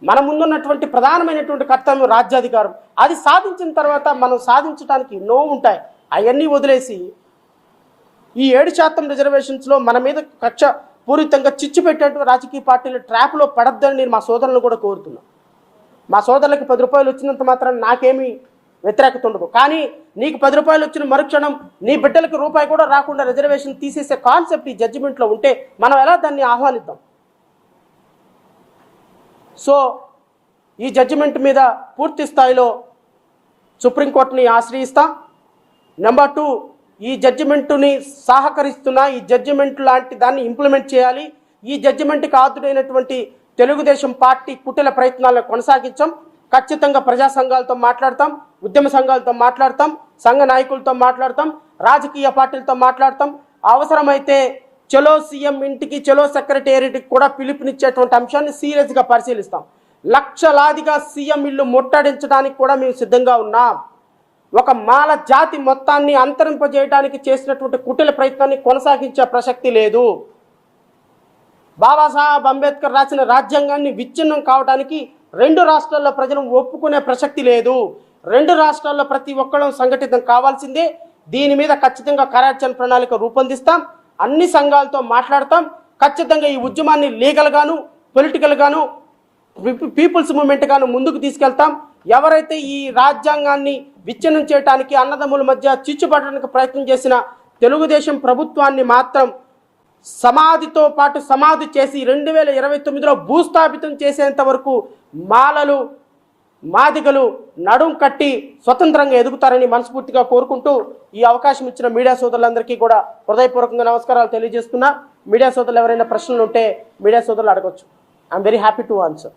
మన ముందున్నటువంటి ప్రధానమైనటువంటి కర్తవ్యం రాజ్యాధికారం. అది సాధించిన తర్వాత మనం సాధించడానికి ఎన్నో ఉంటాయి. అవన్నీ వదిలేసి ఈ 7% రిజర్వేషన్స్లో మన మీద కక్ష పూరితంగా చిచ్చు పెట్టేటువంటి రాజకీయ పార్టీల ట్రాప్లో పడద్దని నేను మా సోదరులను కూడా కోరుతున్నాను. మా సోదరులకు 10 రూపాయలు వచ్చినంత మాత్రం నాకేమీ వ్యతిరేకత ఉండదు. కానీ నీకు 10 రూపాయలు వచ్చిన మరుక్షణం నీ బిడ్డలకు రూపాయి కూడా రాకుండా రిజర్వేషన్ తీసేసే కాన్సెప్ట్ ఈ జడ్జిమెంట్లో ఉంటే మనం ఎలా దాన్ని ఆహ్వానిద్దాం? సో ఈ జడ్జిమెంట్ మీద పూర్తి స్థాయిలో సుప్రీంకోర్టుని ఆశ్రయిస్తాం. నెంబర్ 2, ఈ జడ్జిమెంటుని సహకరిస్తున్న ఈ జడ్జిమెంట్ లాంటి దాన్ని ఇంప్లిమెంట్ చేయాలి. ఈ జడ్జిమెంట్కి ఆదుడైనటువంటి తెలుగుదేశం పార్టీ కుటిల ప్రయత్నాలను కొనసాగించాం. ఖచ్చితంగా ప్రజా సంఘాలతో మాట్లాడతాం, ఉద్యమ సంఘాలతో మాట్లాడతాం, సంఘ నాయకులతో మాట్లాడతాం, రాజకీయ పార్టీలతో మాట్లాడతాం. అవసరమైతే చలో సీఎం ఇంటికి, చలో సెక్రటేరియట్కి కూడా పిలుపునిచ్చేటువంటి అంశాన్ని సీరియస్గా పరిశీలిస్తాం. లక్షలాదిగా సీఎం ఇల్లు ముట్టడించడానికి కూడా మేము సిద్ధంగా ఉన్నాం. ఒక మాల జాతి మొత్తాన్ని అంతరింపజేయడానికి చేసినటువంటి కుటిల ప్రయత్నాన్ని కొనసాగించే ప్రసక్తి లేదు. బాబాసాహెబ్ అంబేద్కర్ రాసిన రాజ్యాంగాన్ని విచ్ఛిన్నం కావడానికి 2 రాష్ట్రాల్లో ప్రజలు ఒప్పుకునే ప్రసక్తి లేదు. 2 రాష్ట్రాల్లో ప్రతి ఒక్కరూ సంఘటితం కావాల్సిందే. దీని మీద ఖచ్చితంగా కార్యాచరణ ప్రణాళిక రూపొందిస్తాం. అన్ని సంఘాలతో మాట్లాడతాం. ఖచ్చితంగా ఈ ఉద్యమాన్ని లీగల్గాను, పొలిటికల్గాను, పీపుల్స్ మూవ్మెంట్ గాను ముందుకు తీసుకెళ్తాం. ఎవరైతే ఈ రాజ్యాంగాన్ని విచ్ఛిన్నం చేయడానికి, అన్నదమ్ముల మధ్య చిచ్చుపడడానికి ప్రయత్నం చేసిన తెలుగుదేశం ప్రభుత్వాన్ని మాత్రం సమాధితో పాటు సమాధి చేసి 2029లో భూస్థాపితం చేసేంత వరకు మాలలు, మాదిగలు నడుం కట్టి స్వతంత్రంగా ఎదుగుతారని మనస్ఫూర్తిగా కోరుకుంటూ ఈ అవకాశం ఇచ్చిన మీడియా సోదరులందరికీ కూడా హృదయపూర్వకంగా నమస్కారాలు తెలియజేస్తున్నా. మీడియా సోదరులు ఎవరైనా ప్రశ్నలు ఉంటే మీడియా సోదరులు అడగొచ్చు. I'm very happy to answer.